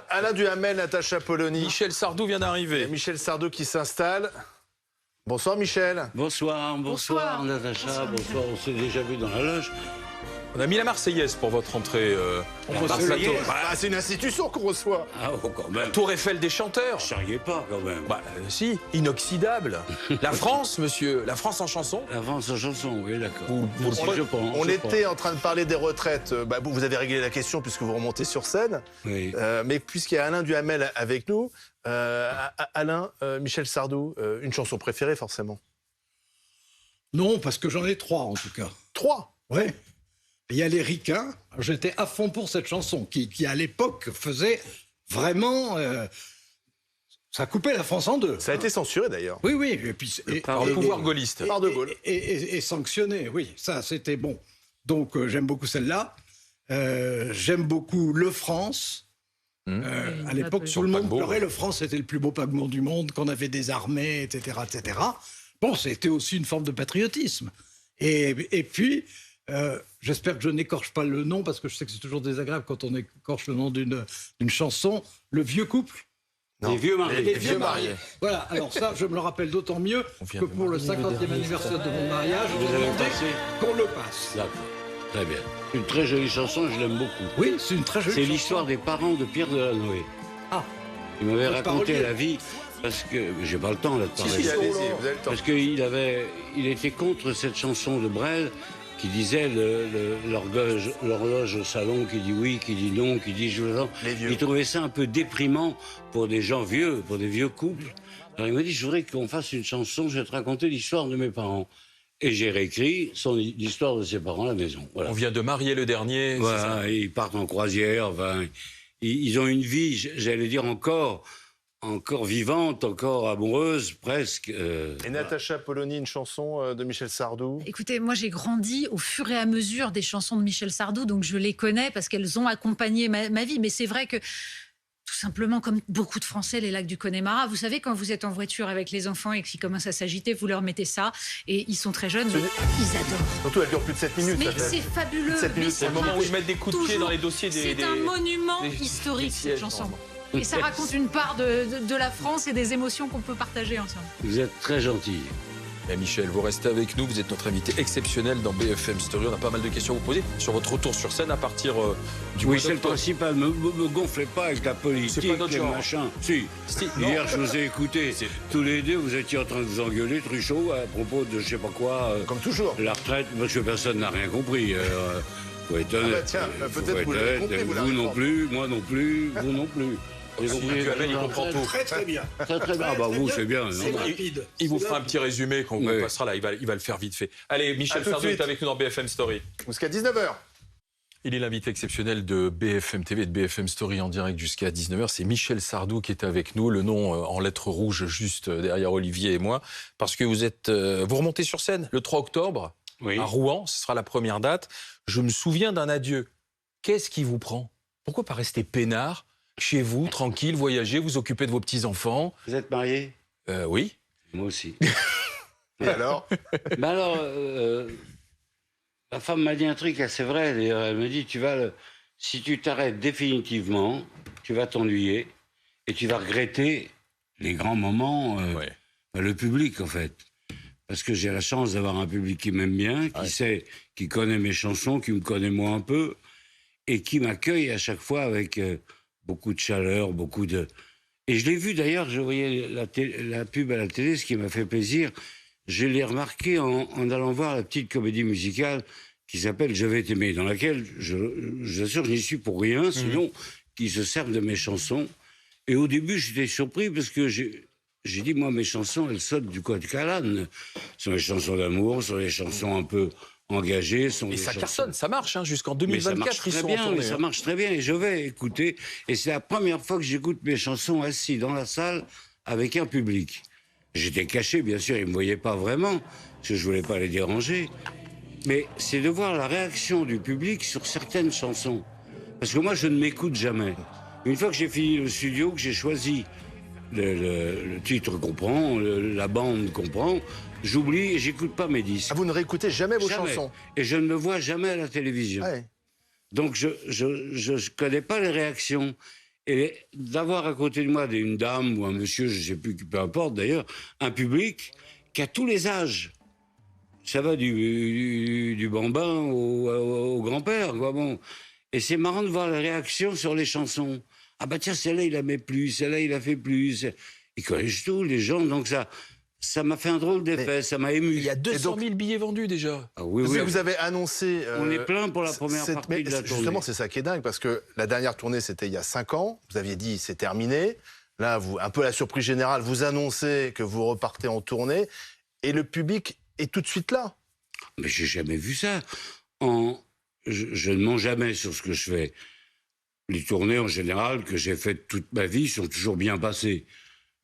Alain Duhamel, Natacha Polony. Michel Sardou vient d'arriver. Michel Sardou qui s'installe. Bonsoir Michel. Bonsoir Natacha, bonsoir, on s'est déjà vu dans la loge. On a mis la Marseillaise pour votre entrée. C'est une institution qu'on reçoit. Ah oh, quand même. Tour Eiffel des chanteurs. Je charriais pas quand même. Si, inoxydable. La France, monsieur, la France en chanson. La France en chanson, oui d'accord. On était en train de parler des retraites. Vous avez réglé la question puisque vous remontez sur scène. Oui. Mais puisqu'il y a Alain Duhamel avec nous, Alain, Michel Sardou, une chanson préférée forcément? Non, parce que j'en ai 3 en tout cas. 3? Ouais. Il y a les Ricains. J'étais à fond pour cette chanson qui à l'époque faisait vraiment... ça coupait la France en deux. Ça a été censuré d'ailleurs. Oui, oui. Et puis, Par le pouvoir gaulliste. Par De Gaulle. Et sanctionné, oui. Ça, c'était bon. Donc, j'aime beaucoup celle-là. J'aime beaucoup Le France. À l'époque, tout le monde pleurait. Le France était le plus beau paquebot du monde, qu'on avait des armées, etc., etc. Bon, c'était aussi une forme de patriotisme. Et puis... j'espère que je n'écorche pas le nom, parce que je sais que c'est toujours désagréable quand on écorche le nom d'une chanson. Le vieux couple. Non. Les vieux mariés. Les vieux mariés. Voilà, alors ça, je me le rappelle d'autant mieux que pour le 50e anniversaire de mon mariage, je avez demandé passé qu'on le passe. D'accord, très bien. Une très jolie chanson, je l'aime beaucoup. Oui, c'est une très jolie C'est chanson. l'histoire des parents de Pierre Delanoë. Ah, Il m'avait Votre raconté parolier. la vie, parce que... J'ai pas le temps là de parler. Si, allez-y, vous avez le temps. Parce qu'il était contre cette chanson de Brel qui disait l'horloge au salon, qui dit oui, qui dit non, qui dit je veux non. Il trouvait ça un peu déprimant pour des gens vieux, pour des vieux couples. Alors il m'a dit, je voudrais qu'on fasse une chanson, je vais te raconter l'histoire de mes parents. Et j'ai réécrit l'histoire de ses parents à la maison. Voilà. On vient de marier le dernier. Voilà, ils partent en croisière, enfin, ils ont une vie, j'allais dire encore vivante, encore amoureuse, presque. Et Natacha Polony, une chanson de Michel Sardou? Écoutez, moi j'ai grandi au fur et à mesure des chansons de Michel Sardou, donc je les connais parce qu'elles ont accompagné ma vie. Mais c'est vrai que, tout simplement, comme beaucoup de Français, les lacs du Connemara, vous savez, quand vous êtes en voiture avec les enfants et qu'ils commencent à s'agiter, vous leur mettez ça, et ils sont très jeunes, mais ils adorent. Surtout, elle dure plus de 7 minutes. Mais c'est fabuleux. 7 minutes, C'est le moment où ils mettent des coups de pied dans les dossiers C'est un monument historique, cette chanson. Et ça raconte une part de la France et des émotions qu'on peut partager ensemble. Vous êtes très gentil. Mais Michel, vous restez avec nous, vous êtes notre invité exceptionnel dans BFM Story. On a pas mal de questions à vous poser sur votre retour sur scène à partir du mois Oui, c'est le d'octobre. principal. Me gonflez pas avec la politique, C'est pas notre les genre. machins. Si. Hier, je vous ai écouté. Tous les deux, vous étiez en train de vous engueuler, Truchot, à propos de je sais pas quoi. Comme toujours. La retraite, parce que personne n'a rien compris. Faut être honnête. tiens, Faut peut-être être vous l'avez honnête. compris, vous Vous l'avez non compris. plus, moi non plus, vous non plus. Vous Si, compris, Duhamel, il la comprend retraite. tout. très très bien. Très très bien. Ah bah vous, c'est bien. C'est non, rapide. Il vous fera un petit résumé quand on Oui. passera là, il va le faire vite fait. Allez, À Michel tout de Sardou est suite. avec nous dans BFM Story. Jusqu'à 19h. Il est l'invité exceptionnel de BFM TV et de BFM Story en direct jusqu'à 19h. C'est Michel Sardou qui est avec nous, le nom en lettres rouges juste derrière Olivier et moi, parce que vous remontez sur scène le 3 octobre Oui. à Rouen, ce sera la première date. Je me souviens d'un adieu. Qu'est-ce qui vous prend? Pourquoi pas rester peinard, chez vous, tranquille, voyager, vous occuper de vos petits-enfants? Vous êtes marié? Oui. Moi aussi. Et alors? Ben alors, ma femme m'a dit un truc assez vrai. D'ailleurs, elle me dit, si tu t'arrêtes définitivement, tu vas t'ennuyer et tu vas regretter les grands moments, Ouais. le public en fait. Parce que j'ai la chance d'avoir un public qui m'aime bien, qui connaît mes chansons, qui me connaît moi un peu, et qui m'accueille à chaque fois avec beaucoup de chaleur, beaucoup de... Et je l'ai vu d'ailleurs, je voyais la pub à la télé, ce qui m'a fait plaisir. Je l'ai remarqué en allant voir la petite comédie musicale qui s'appelle Je vais t'aimer, dans laquelle, je vous assure, je n'y suis pour rien, sinon qu'ils se servent de mes chansons. Et au début, j'étais surpris parce que j'ai dit, moi, mes chansons, elles sautent du coq à l'âne. Ce sont les chansons d'amour, ce sont les chansons un peu engagées. Et ça cartonne, ça marche, hein, jusqu'en Mais ça 2024, marche ils très sont en bien, tournée, mais ça hein. marche très bien. Et je vais écouter. Et c'est la première fois que j'écoute mes chansons assis dans la salle avec un public. J'étais caché, bien sûr, ils ne me voyaient pas vraiment, parce que je ne voulais pas les déranger. Mais c'est de voir la réaction du public sur certaines chansons. Parce que moi, je ne m'écoute jamais. Une fois que j'ai fini le studio, que j'ai choisi le titre qu'on prend, la bande qu'on prend, j'oublie et j'écoute pas mes disques. Ah, vous ne réécoutez jamais vos Jamais. chansons? Et je ne me vois jamais à la télévision. Ouais. Donc je connais pas les réactions. Et d'avoir à côté de moi une dame ou un monsieur, je ne sais plus, peu importe d'ailleurs, un public qui a tous les âges. Ça va du bambin au grand-père, quoi, bon. Et c'est marrant de voir la réaction sur les chansons. Ah bah tiens, celle-là, il la met plus, celle-là, il la fait plus. Ils connaissent tout, les gens, donc ça m'a fait un drôle d'effet, ça m'a ému. Il y a 200 000 billets vendus déjà. Ah oui, Vous avez annoncé... on est plein pour la première partie de la tournée. Justement, c'est ça qui est dingue, parce que la dernière tournée, c'était il y a 5 ans. Vous aviez dit, c'est terminé. Là, un peu la surprise générale, vous annoncez que vous repartez en tournée, et le public est tout de suite là. Mais j'ai jamais vu ça. Je ne mens jamais sur ce que je fais. Les tournées, en général, que j'ai faites toute ma vie, sont toujours bien passées.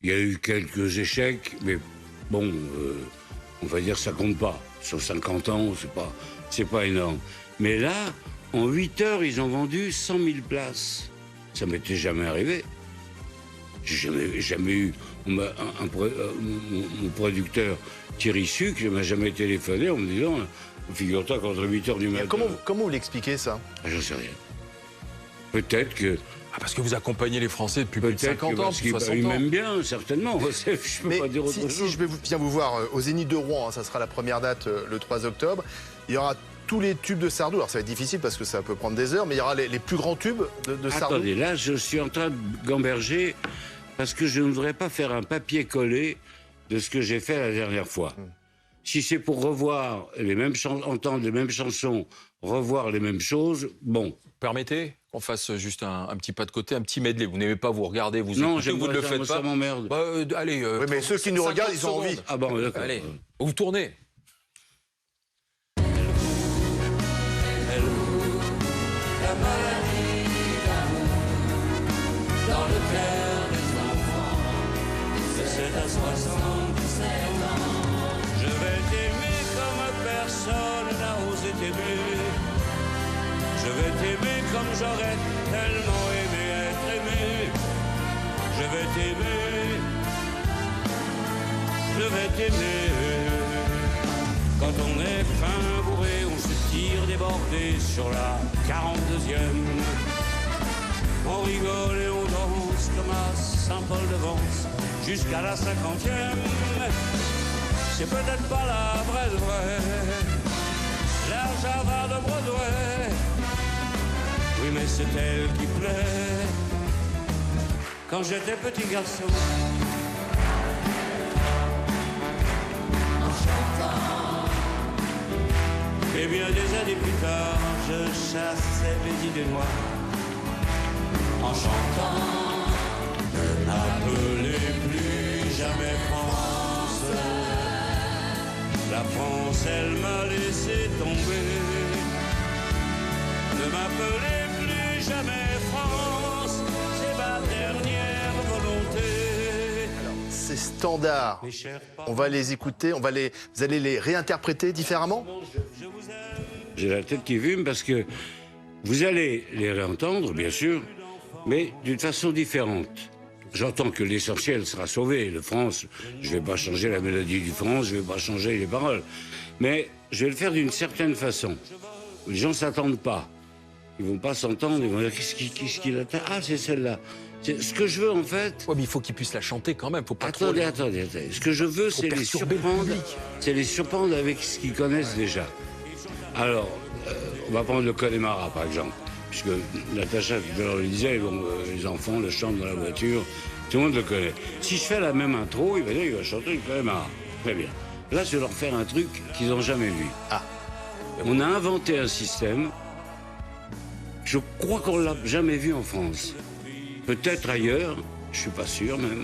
Il y a eu quelques échecs, mais bon, on va dire que ça compte pas. Sur 50 ans, c'est pas énorme. Mais là, en 8 heures, ils ont vendu 100 000 places. Ça m'était jamais arrivé. J'ai jamais eu... mon producteur, Thierry Suc, ne m'a jamais téléphoné en me disant « Figure-toi qu'entre 8 heures du matin... » Comment vous l'expliquez, ça? J'en sais rien. Peut-être que... parce que vous accompagnez les Français depuis plus de 50 ans, plus de 60 ans. Ils m'aiment bien, certainement. Je peux pas dire autre chose. Si je viens vous voir au Zénith de Rouen, ça sera la première date le 3 octobre, il y aura tous les tubes de Sardou. Alors ça va être difficile parce que ça peut prendre des heures, mais il y aura les plus grands tubes de Sardou. Attendez, là, je suis en train de gamberger parce que je ne voudrais pas faire un papier-collé de ce que j'ai fait la dernière fois. Si c'est pour revoir les mêmes entendre les mêmes chansons, revoir les mêmes choses, bon. Permettez qu'on fasse juste un petit pas de côté, un petit medley. Vous n'aimez pas vous regarder, vous non, écoutez, vous ne le faites pas. Ça m'emmerde. Allez. Oui, mais ceux qui nous regardent, ils ont envie. Ah bon, d'accord. Allez, vous tournez. La maladie d'amour dans le cœur des enfants de 7 à 77 ans. Je vais t'aimer comme personne n'a osé t'aimer. Je vais t'aimer comme j'aurais tellement aimé être aimé. Je vais t'aimer. Je vais t'aimer. Quand on est fin bourré, on se tire débordé sur la 42e. On rigole et on danse comme à Saint-Paul-de-Vence jusqu'à la 50e. C'est peut-être pas la vraie de vraie, la Java de Broadway. Oui, mais c'est elle qui plaît. Quand j'étais petit garçon, en chantant, et bien des années plus tard, je chassais les idées noires. En chantant, n'appelez plus jamais France. La France, elle m'a laissé tomber. Ne m'appelez plus jamais France, c'est ma dernière volonté. Alors, ces standards, on va les écouter, vous allez les réinterpréter différemment? J'ai la tête qui fume parce que vous allez les réentendre, bien sûr, mais d'une façon différente. J'entends que l'essentiel sera sauvé. Le France, je ne vais pas changer la mélodie du France, je ne vais pas changer les paroles. Mais je vais le faire d'une certaine façon. Les gens ne s'attendent pas. Ils ne vont pas s'entendre, ils vont dire qu'est-ce qu'il attend? Ah, c'est celle-là. Ce que je veux, en fait... Ouais, mais il faut qu'ils puissent la chanter quand même. Faut pas attendez. Ce que je veux, c'est les surprendre. C'est les surprendre avec ce qu'ils connaissent déjà. Alors, on va prendre le Connemara, par exemple. Puisque Natacha, tout à l'heure, le disait, les enfants le chantent dans la voiture, tout le monde le connaît. Si je fais la même intro, il va dire qu'il va chanter le Connemara. Très bien. Là, je vais leur faire un truc qu'ils n'ont jamais vu. Ah. On a inventé un système, je crois qu'on ne l'a jamais vu en France. Peut-être ailleurs, je ne suis pas sûr même.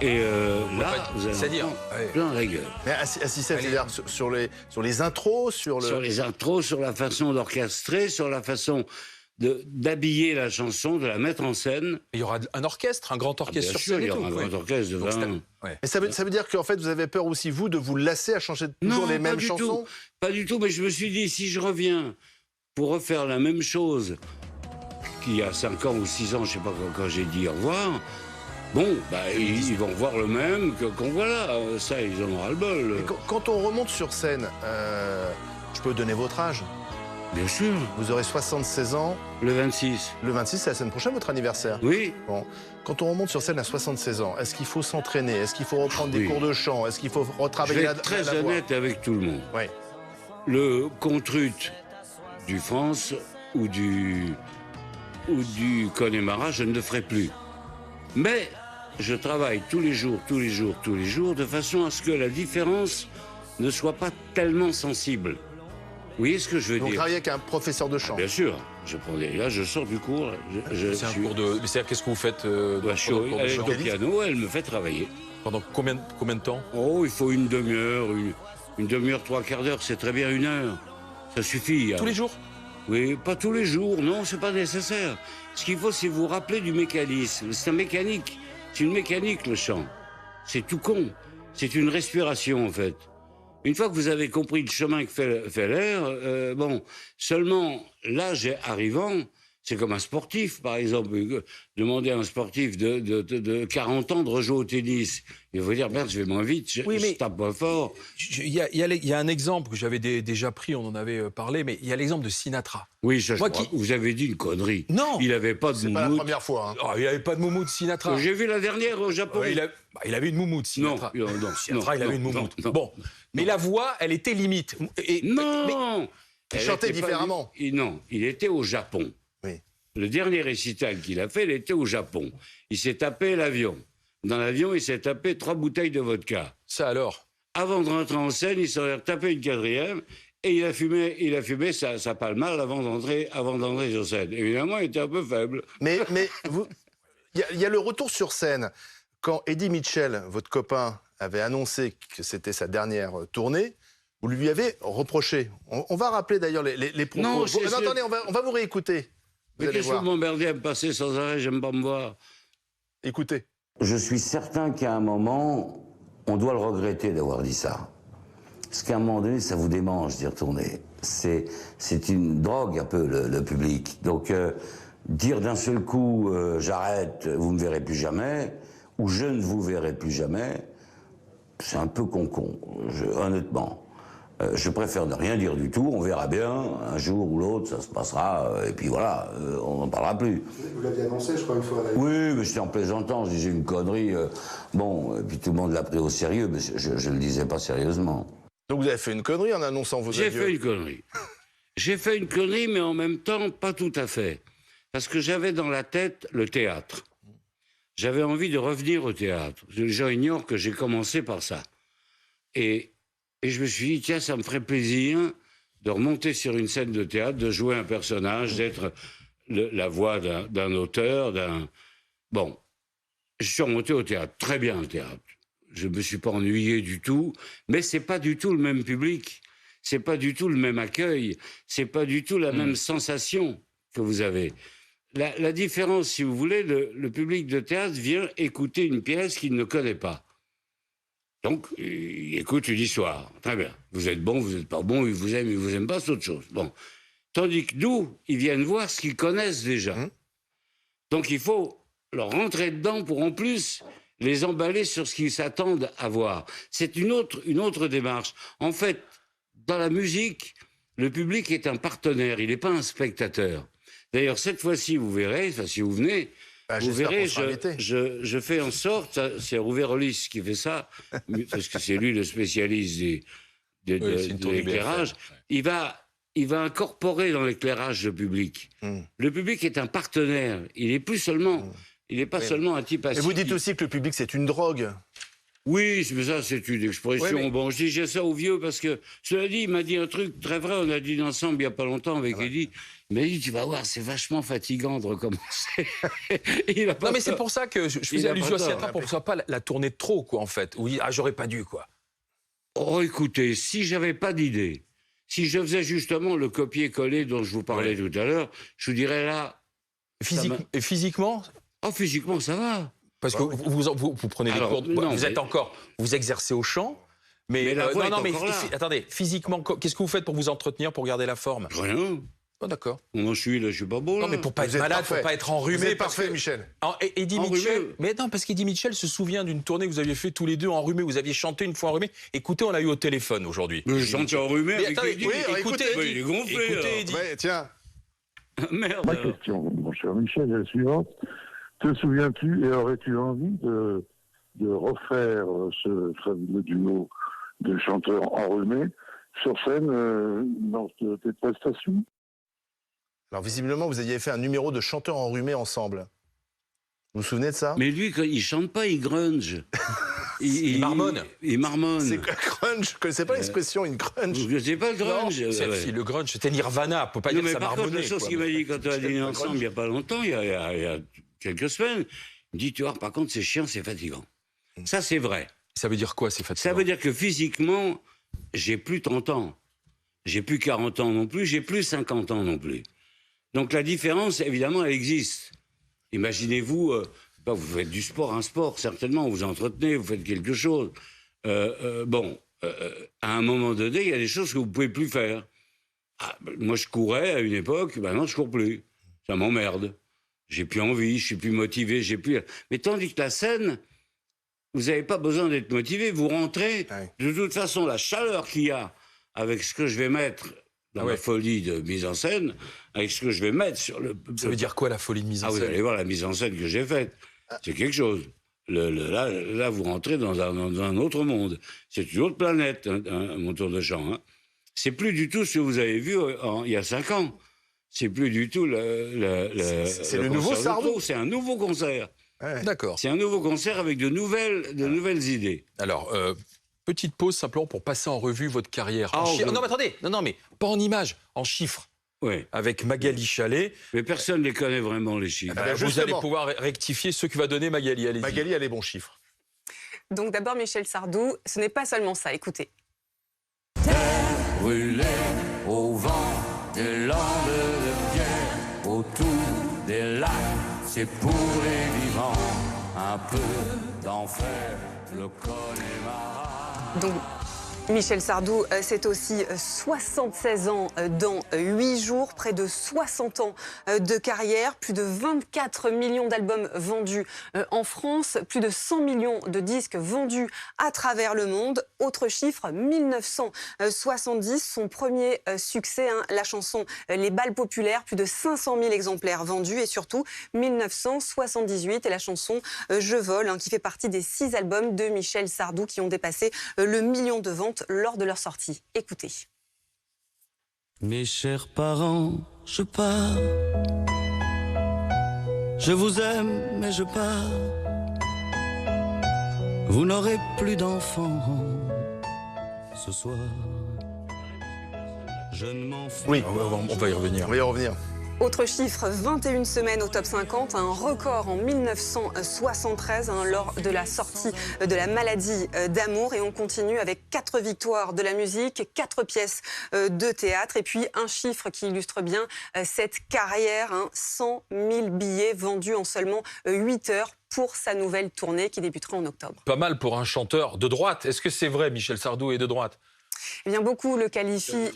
Et là, vous allez c'est-à-dire plein de rigueur. Mais un système, c'est-à-dire sur les intros, sur les intros, sur la façon d'orchestrer, sur la façon d'habiller la chanson, de la mettre en scène. Il y aura un orchestre, un grand orchestre sur scène. Il y aura un grand orchestre de 20. Ouais. Mais ça veut dire qu'en fait, vous avez peur aussi, vous, de vous lasser à chanter toujours les mêmes chansons? Pas du tout, mais je me suis dit, si je reviens pour refaire la même chose qu'il y a 5 ans ou 6 ans, je ne sais pas quand j'ai dit au revoir, bon, ils vont voir le même qu'on voit là. Ça, ils en auront ras le bol. Quand on remonte sur scène, je peux donner votre âge? Bien sûr. Vous aurez 76 ans. Le 26. Le 26, c'est la semaine prochaine, votre anniversaire. Oui. Bon. Quand on remonte sur scène à 76 ans, est-ce qu'il faut s'entraîner? Est-ce qu'il faut reprendre des Oui. cours de chant? Est-ce qu'il faut Je retravailler vais la être très la voix? honnête avec tout le monde. Oui. Le contrut du France ou du Connemara, je ne le ferai plus. Mais je travaille tous les jours, de façon à ce que la différence ne soit pas tellement sensible. Vous voyez ce que je veux Donc dire? travailler avec un professeur de chant. Bien sûr. Là, je sors du cours. C'est un cours de... C'est-à-dire, qu'est-ce que vous faites Bah, je suis pendant le cours de elle est chant au piano, elle me fait travailler. Pendant combien de temps? Oh, il faut une demi-heure, une demi-heure, 3/4 d'heure, c'est très bien 1 heure. Ça suffit. Tous les jours? Oui, pas tous les jours, non, c'est pas nécessaire. Ce qu'il faut, c'est vous rappeler du mécanisme. C'est un mécanique. C'est une mécanique, le chant. C'est tout con. C'est une respiration, en fait. Une fois que vous avez compris le chemin que fait l'air, bon, seulement l'âge arrivant, c'est comme un sportif, par exemple. Demander à un sportif de 40 ans de rejouer au tennis. Il va dire, merde, je vais moins vite, je tape pas fort. Il y a un exemple que j'avais déjà pris, on en avait parlé, mais il y a l'exemple de Sinatra. Oui, vous avez dit une connerie. Non. Il n'avait pas de C'est pas la moumoute. première fois. Hein. Oh, il n'avait pas de moumoute, Sinatra. J'ai vu la dernière au Japon. Ouais, il avait une moumoute, Sinatra. Non, Sinatra, il avait une moumoute. non. Bon, mais la voix, elle était limite. Non. Il chantait différemment. Non, il était au Japon. Oui. Le dernier récital qu'il a fait, il était au Japon. Il s'est tapé l'avion. Dans l'avion, il s'est tapé 3 bouteilles de vodka. Ça alors? Avant de rentrer en scène, il s'en est tapé une 4e et il a fumé sa palmale avant d'entrer sur scène. Évidemment, il était un peu faible. Mais il y a le retour sur scène. Quand Eddie Mitchell, votre copain, avait annoncé que c'était sa dernière tournée, vous lui avez reproché. On va rappeler d'ailleurs les propos. Non, attendez, on va vous réécouter. Vous Mais allez qu'est-ce que voir. vous m'emmerdez à me passer sans arrêt? J'aime pas me voir. Écoutez. Je suis certain qu'à un moment, on doit le regretter d'avoir dit ça. Parce qu'à un moment donné, ça vous démange d'y retourner. C'est une drogue un peu, le public. Donc, dire d'un seul coup, j'arrête, vous me verrez plus jamais, ou je ne vous verrai plus jamais, c'est un peu con-con, honnêtement. Je préfère ne rien dire du tout, on verra bien, un jour ou l'autre, ça se passera, et puis voilà, on n'en parlera plus. Vous l'aviez annoncé, je crois, une fois. Oui, mais c'était en plaisantant, je disais une connerie, bon, et puis tout le monde l'a pris au sérieux, mais je ne le disais pas sérieusement. Donc vous avez fait une connerie en annonçant vos J'ai adieux. fait une connerie. J'ai fait une connerie, mais en même temps, pas tout à fait. Parce que j'avais dans la tête le théâtre. J'avais envie de revenir au théâtre. Les gens ignorent que j'ai commencé par ça. Et je me suis dit, tiens, ça me ferait plaisir de remonter sur une scène de théâtre, de jouer un personnage, d'être la voix d'un auteur, Bon, je suis remonté au théâtre. Très bien, le théâtre. Je ne me suis pas ennuyé du tout, mais c'est pas du tout le même public. C'est pas du tout le même accueil. C'est pas du tout la même sensation que vous avez. La différence, si vous voulez, le public de théâtre vient écouter une pièce qu'il ne connaît pas. Donc, il écoute une histoire. Très bien. Vous êtes bon, vous n'êtes pas bon, il vous aime pas, c'est autre chose. Bon. Tandis que nous, ils viennent voir ce qu'ils connaissent déjà. Donc, il faut leur rentrer dedans pour en plus les emballer sur ce qu'ils s'attendent à voir. C'est une autre démarche. En fait, dans la musique, le public est un partenaire, il n'est pas un spectateur. D'ailleurs, cette fois-ci, vous verrez, enfin, si vous venez, vous verrez, je fais en sorte, c'est Rouvet Rollis qui fait ça, parce que c'est lui le spécialiste de l'éclairage, il va incorporer dans l'éclairage le public. Le public est un partenaire, il n'est plus seulement... Il n'est pas seulement un type assis. Et vous dites aussi que le public, c'est une drogue. Oui, mais ça, c'est une expression. Ouais, mais... Bon, je dis j'ai ça au vieux parce que, cela dit, il m'a dit un truc très vrai. On a dîné ensemble il n'y a pas longtemps avec Eddie. Il m'a dit, tu vas voir, c'est vachement fatigant de recommencer. Non, mais c'est pour ça que je faisais allusion à Sinatra, pour que ce soit pas la tournée de trop, quoi, en fait. Oui, j'aurais pas dû, quoi. Oh, écoutez, si j'avais pas d'idée, si je faisais justement le copier-coller dont je vous parlais tout à l'heure, je vous dirais là... Et physiquement? Oh, physiquement, ça va. Parce que vous prenez des cours, vous exercez au chant, mais la voix est mais encore là. attendez, physiquement, qu'est-ce que vous faites pour vous entretenir, pour garder la forme? Rien. Oh, d'accord. Moi, je suis pas beau, là. Non, mais pour pas être malade, pour pas être enrhumé. Vous êtes parce parfait, que- Michel. Alors, Eddie Enrhumé. Mitchell, mais non, parce qu'Eddie Mitchell se souvient d'une tournée que vous aviez fait tous les deux enrhumés. Vous aviez chanté une fois enrhumé. Écoutez, on l'a eu au téléphone aujourd'hui. Mais je chante enrhumé Mais avec attendez, Eddie. oui, écoutez, Ouais, il est gonflé, écoutez, alors. Eddie. Ouais, tiens. Merde. Ma question, mon cher Michel, est la suivante. Te souviens-tu et aurais-tu envie de refaire ce fabuleux duo de chanteurs enrhumés sur scène dans tes prestations? Alors, visiblement, vous aviez fait un numéro de chanteurs enrhumés ensemble. Vous vous souvenez de ça? Mais lui, quand il chante pas, il grunge. Il marmonne. Il marmonne. C'est quoi, grunge? Je ne connaissais pas l'expression, une grunge. Je sais pas le grunge. Si, le grunge, c'était Nirvana. Faut pas Non, dire mais que ça par contre, marmonnait. la chose quoi. qu'il m'a dit quand on a dîné ensemble il n'y a pas longtemps, il y a quelques semaines, il me dit, tu vois, par contre, c'est chiant, c'est fatigant. Ça, c'est vrai. Ça veut dire quoi, c'est fatigant? Ça veut dire que physiquement, j'ai plus 30 ans. J'ai plus 40 ans non plus, j'ai plus 50 ans non plus. Donc la différence, évidemment, elle existe. Imaginez-vous, vous faites du sport, un sport, certainement, vous entretenez, vous faites quelque chose. À un moment donné, il y a des choses que vous ne pouvez plus faire. Moi, je courais à une époque, maintenant, je ne cours plus. Ça m'emmerde. J'ai plus envie, je suis plus motivé, j'ai plus... Mais tandis que la scène, vous n'avez pas besoin d'être motivé, vous rentrez. Ouais. De toute façon, la chaleur qu'il y a avec ce que je vais mettre dans ma folie de mise en scène, avec ce que je vais mettre sur le... Ça veut dire quoi, la folie de mise en Vous scène? allez voir la mise en scène que j'ai faite. C'est quelque chose. Là, vous rentrez dans un autre monde. C'est une autre planète, mon tour de chant. Hein. C'est plus du tout ce que vous avez vu il y a 5 ans. C'est plus du tout C'est le nouveau concert de Sardou. Pau, c'est un nouveau concert. Ouais. D'accord. C'est un nouveau concert avec de nouvelles idées. Alors, petite pause simplement pour passer en revue votre carrière. Ah, Non, mais attendez, non, mais pas en images, en chiffres. Oui. Avec Magali Chalet. Mais personne ne les connaît vraiment, les chiffres. ben, Vous justement. allez pouvoir rectifier ce que va donner Magali. Allez-y. Magali a les bons chiffres. Donc d'abord Michel Sardou, ce n'est pas seulement ça, écoutez. Brûlé au vent des landes de pierre, autour des lacs, c'est pour les vivants, un peu d'enfer, le Connemara. Donc Michel Sardou, c'est aussi 76 ans dans 8 jours, près de 60 ans de carrière, plus de 24 millions d'albums vendus en France, plus de 100 millions de disques vendus à travers le monde. Autre chiffre, 1970, son premier succès, la chanson Les Bals Populaires, plus de 500 000 exemplaires vendus. Et surtout, 1978, et la chanson Je vole, qui fait partie des 6 albums de Michel Sardou qui ont dépassé le million de ventes lors de leur sortie. Écoutez. Mes chers parents, je pars. Je vous aime, mais je pars. Vous n'aurez plus d'enfants ce soir. Je ne m'en fous. Oui, On va y revenir. on va y revenir. Autre chiffre, 21 semaines au top 50, un record en 1973 lors de la sortie de La Maladie d'amour. Et on continue avec 4 victoires de la musique, 4 pièces de théâtre. Et puis un chiffre qui illustre bien cette carrière, 100 000 billets vendus en seulement 8 heures pour sa nouvelle tournée qui débutera en octobre. Pas mal pour un chanteur de droite. Est-ce que c'est vrai, Michel Sardou est de droite? Eh bien, beaucoup le qualifient...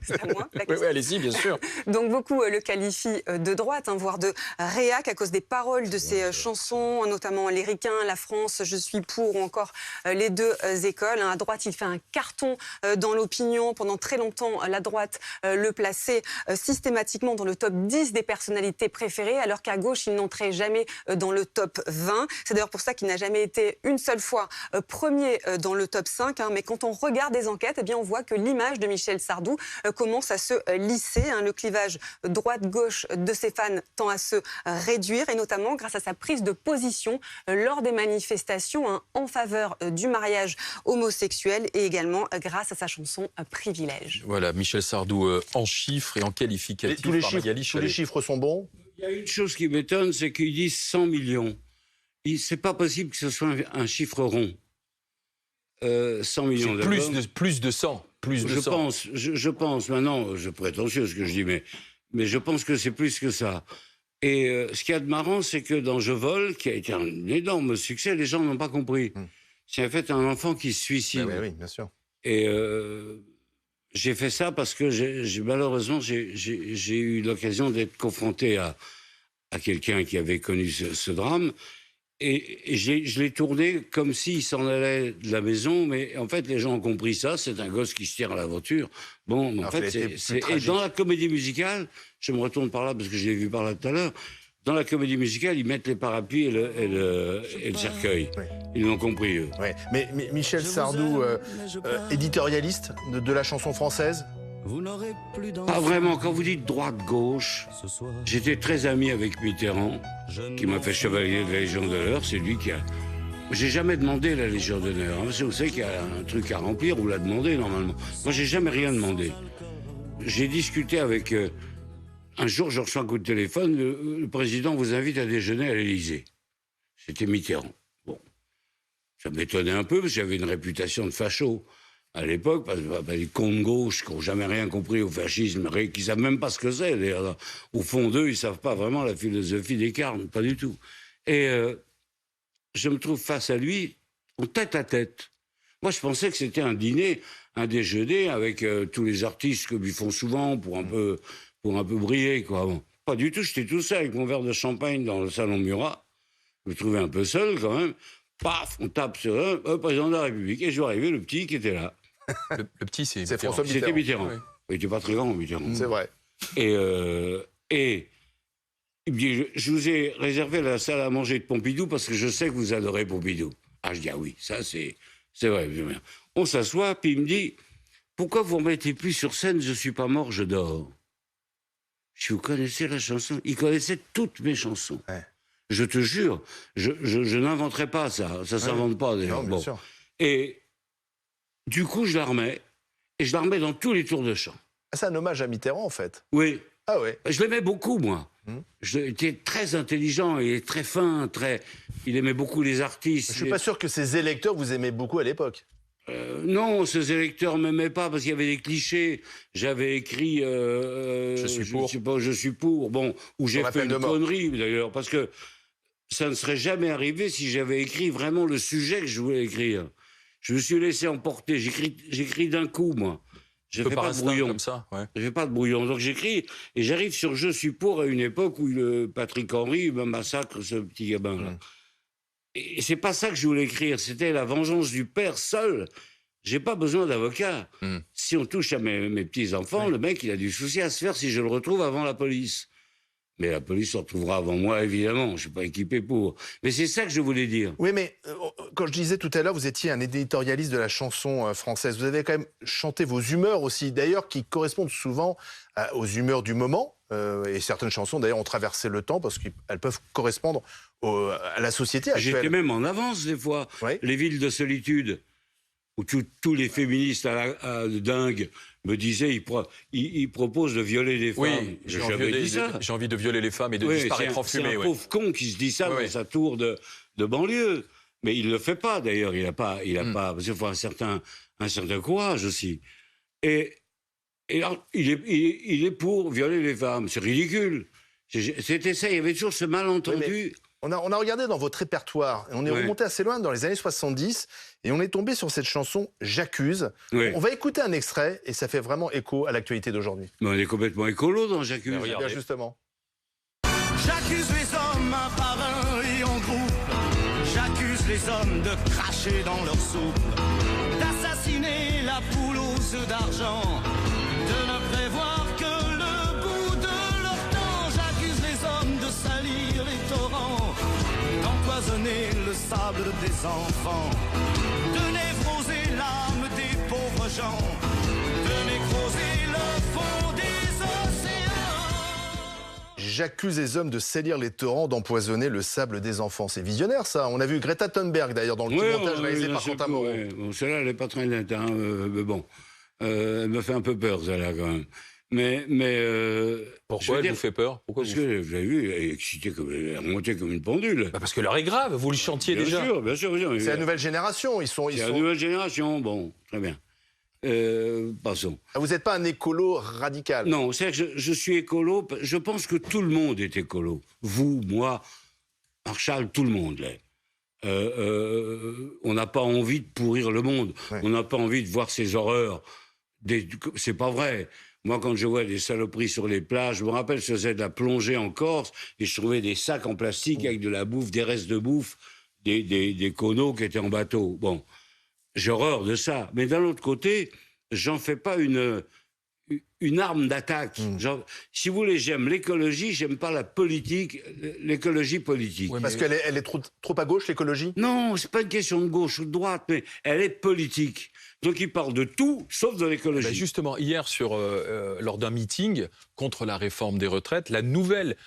c'est à moi la question. Oui, allez-y, bien sûr. Donc beaucoup le qualifient de droite, voire de réac à cause des paroles de ses chansons, notamment Les Ricains, La France, Je suis pour, ou encore Les Deux Écoles. À droite, il fait un carton dans l'opinion. Pendant très longtemps, la droite le plaçait systématiquement dans le top 10 des personnalités préférées, alors qu'à gauche, il n'entrait jamais dans le top 20. C'est d'ailleurs pour ça qu'il n'a jamais été une seule fois premier dans le top 5. Mais quand on regarde des enquêtes, eh bien, on voit que l'image de Michel Sardou commence à se lisser. Le clivage droite-gauche de ses fans tend à se réduire, et notamment grâce à sa prise de position lors des manifestations en faveur du mariage homosexuel, et également grâce à sa chanson Privilège. Voilà, Michel Sardou en chiffres et en qualificatif. Et tous les par Magali chiffres Chalet. sont bons. Il y a une chose qui m'étonne, c'est qu'ils disent 100 millions. C'est pas possible que ce soit un chiffre rond. 100 millions d'albums. Plus de 100. Plus de 100. Je pense, maintenant, je prétentieux ce que je dis, mais je pense que c'est plus que ça. Et ce qu'il y a de marrant, c'est que dans Je vole, qui a été un énorme succès, les gens n'ont pas compris. C'est en fait un enfant qui se suicide. Oui, bien sûr. Et j'ai fait ça parce que malheureusement, j'ai eu l'occasion d'être confronté à quelqu'un qui avait connu ce drame. Et je l'ai tourné comme s'il s'en allait de la maison, mais en fait, les gens ont compris ça. C'est un gosse qui se tire à la voiture. Bon, en fait, et dans la comédie musicale, je me retourne par là parce que je l'ai vu par là tout à l'heure. Dans la comédie musicale, ils mettent les parapluies et le cercueil. Oui. Ils l'ont compris, eux. Oui. Mais Michel Sardou, éditorialiste de la chanson française? Pas vraiment. Quand vous dites droite-gauche, j'étais très ami avec Mitterrand, qui m'a fait chevalier de la Légion d'honneur. C'est lui qui a... J'ai jamais demandé la Légion d'honneur. Hein, parce que vous savez qu'il y a un truc à remplir, vous la demandez normalement. Moi, j'ai jamais rien demandé. J'ai discuté avec... un jour, je reçois un coup de téléphone, le président vous invite à déjeuner à l'Élysée. C'était Mitterrand. Bon. Ça m'étonnait un peu, parce que j'avais une réputation de facho. À l'époque, parce que les cons de gauche qui n'ont jamais rien compris au fascisme, qui ne savent même pas ce que c'est. D'ailleurs, au fond d'eux, ils ne savent pas vraiment la philosophie des Carmes, pas du tout. Et je me trouve face à lui, en tête à tête. Moi, je pensais que c'était un dîner, un déjeuner avec tous les artistes comme ils font souvent pour un peu briller, quoi. Bon, pas du tout, j'étais tout seul avec mon verre de champagne dans le salon Murat. Je me trouvais un peu seul, quand même. Paf, on tape sur le président de la République. Et je vois arriver le petit qui était là. Le petit, c'est François Mitterrand. C'était Mitterrand. Oui. Il n'était pas très grand, Mitterrand. C'est vrai. Et il me dit, je vous ai réservé la salle à manger de Pompidou parce que je sais que vous adorez Pompidou. Ah, je dis, ah oui, ça c'est vrai. On s'assoit, puis il me dit, pourquoi vous ne me mettez plus sur scène, je suis pas mort, je dors. Si vous connaissez la chanson, il connaissait toutes mes chansons. Ouais. Je te jure, je n'inventerai pas ça. Ça ne s'invente pas, d'ailleurs. Bon. Et du coup, je la remets. Et je la remets dans tous les tours de chant. Ah, c'est un hommage à Mitterrand, en fait. Oui. Ah ouais. Je l'aimais beaucoup, moi. Il était très intelligent, il est très fin, il aimait beaucoup les artistes. Je ne suis pas sûr que ses électeurs vous aimaient beaucoup à l'époque. Non, ces électeurs ne m'aimaient pas parce qu'il y avait des clichés. J'avais écrit je suis pour. Bon, où j'ai fait une connerie d'ailleurs, parce que ça ne serait jamais arrivé si j'avais écrit vraiment le sujet que je voulais écrire. Je me suis laissé emporter. J'écris d'un coup, moi. Je fais pas de brouillon. Comme ça, ouais. Je fais pas de brouillon. Donc j'écris et j'arrive sur Je suis pour à une époque où Patrick Henry me massacre ce petit gamin-là. Et c'est pas ça que je voulais écrire, c'était la vengeance du père seul. J'ai pas besoin d'avocat. Si on touche à mes petits-enfants, le mec, il a du souci à se faire si je le retrouve avant la police. Mais la police se retrouvera avant moi, évidemment. Je suis pas équipé pour. Mais c'est ça que je voulais dire. Oui, mais quand je disais tout à l'heure, vous étiez un éditorialiste de la chanson française. Vous avez quand même chanté vos humeurs aussi, d'ailleurs, qui correspondent souvent aux humeurs du moment. Et certaines chansons, d'ailleurs, ont traversé le temps parce qu'elles peuvent correspondre à la société actuelle. J'étais même en avance, des fois. Oui. Les villes de solitude, où tous les féministes dingues me disaient ils proposent de violer les femmes. Oui, j'ai envie de violer les femmes et de disparaître en fumée. C'est un pauvre con qui se dit ça dans sa tour de banlieue. Mais il ne le fait pas, d'ailleurs. Il a pas, parce qu'il faut un certain courage aussi. Et alors, il est pour violer les femmes. C'est ridicule. C'était ça, il y avait toujours ce malentendu. On a regardé dans votre répertoire, et on est remonté assez loin dans les années 70, et on est tombé sur cette chanson « J'accuse ». On va écouter un extrait, et ça fait vraiment écho à l'actualité d'aujourd'hui. Mais on est complètement écolo dans « J'accuse ». Bien justement. J'accuse les hommes un par un et en groupe. J'accuse les hommes de cracher dans leur soupe, d'assassiner la poule aux œufs d'argent, de ne prévoir que le bout de leur temps. J'accuse les hommes de salir les torrents, d'empoisonner le sable des enfants, de névroser l'âme des pauvres gens, de nécroser le fond des océans. J'accuse les hommes de salir les torrents, d'empoisonner le sable des enfants. C'est visionnaire, ça. On a vu Greta Thunberg, d'ailleurs, dans le petit montage réalisé par Quentin Moreau. Bon, celle-là, elle n'est pas très nette, hein, mais bon. Elle me fait un peu peur, celle-là, quand même. Mais pourquoi elle vous fait peur? Parce que, vous avez vu, elle est excitée, elle remontait comme une pendule. Parce que l'heure est grave, vous le chantiez déjà. Bien sûr. C'est la nouvelle génération. C'est la nouvelle génération, bon, très bien. Passons. Vous n'êtes pas un écolo radical? Non, c'est que je suis écolo, je pense que tout le monde est écolo. Vous, moi, Marshall, tout le monde l'est. On n'a pas envie de pourrir le monde. On n'a pas envie de voir ces horreurs C'est pas vrai. Moi, quand je vois des saloperies sur les plages, je me rappelle, je faisais de la plongée en Corse et je trouvais des sacs en plastique avec de la bouffe, des restes de bouffe, des conos qui étaient en bateau. Bon, j'ai horreur de ça. Mais d'un autre côté, j'en fais pas une arme d'attaque. Si vous voulez, j'aime l'écologie, j'aime pas la politique, l'écologie politique. Parce qu'elle est trop à gauche, l'écologie? Non, c'est pas une question de gauche ou de droite, mais elle est politique. Donc il parle de tout, sauf de l'écologie. Ben justement, hier, lors d'un meeting contre la réforme des retraites, la nouvelle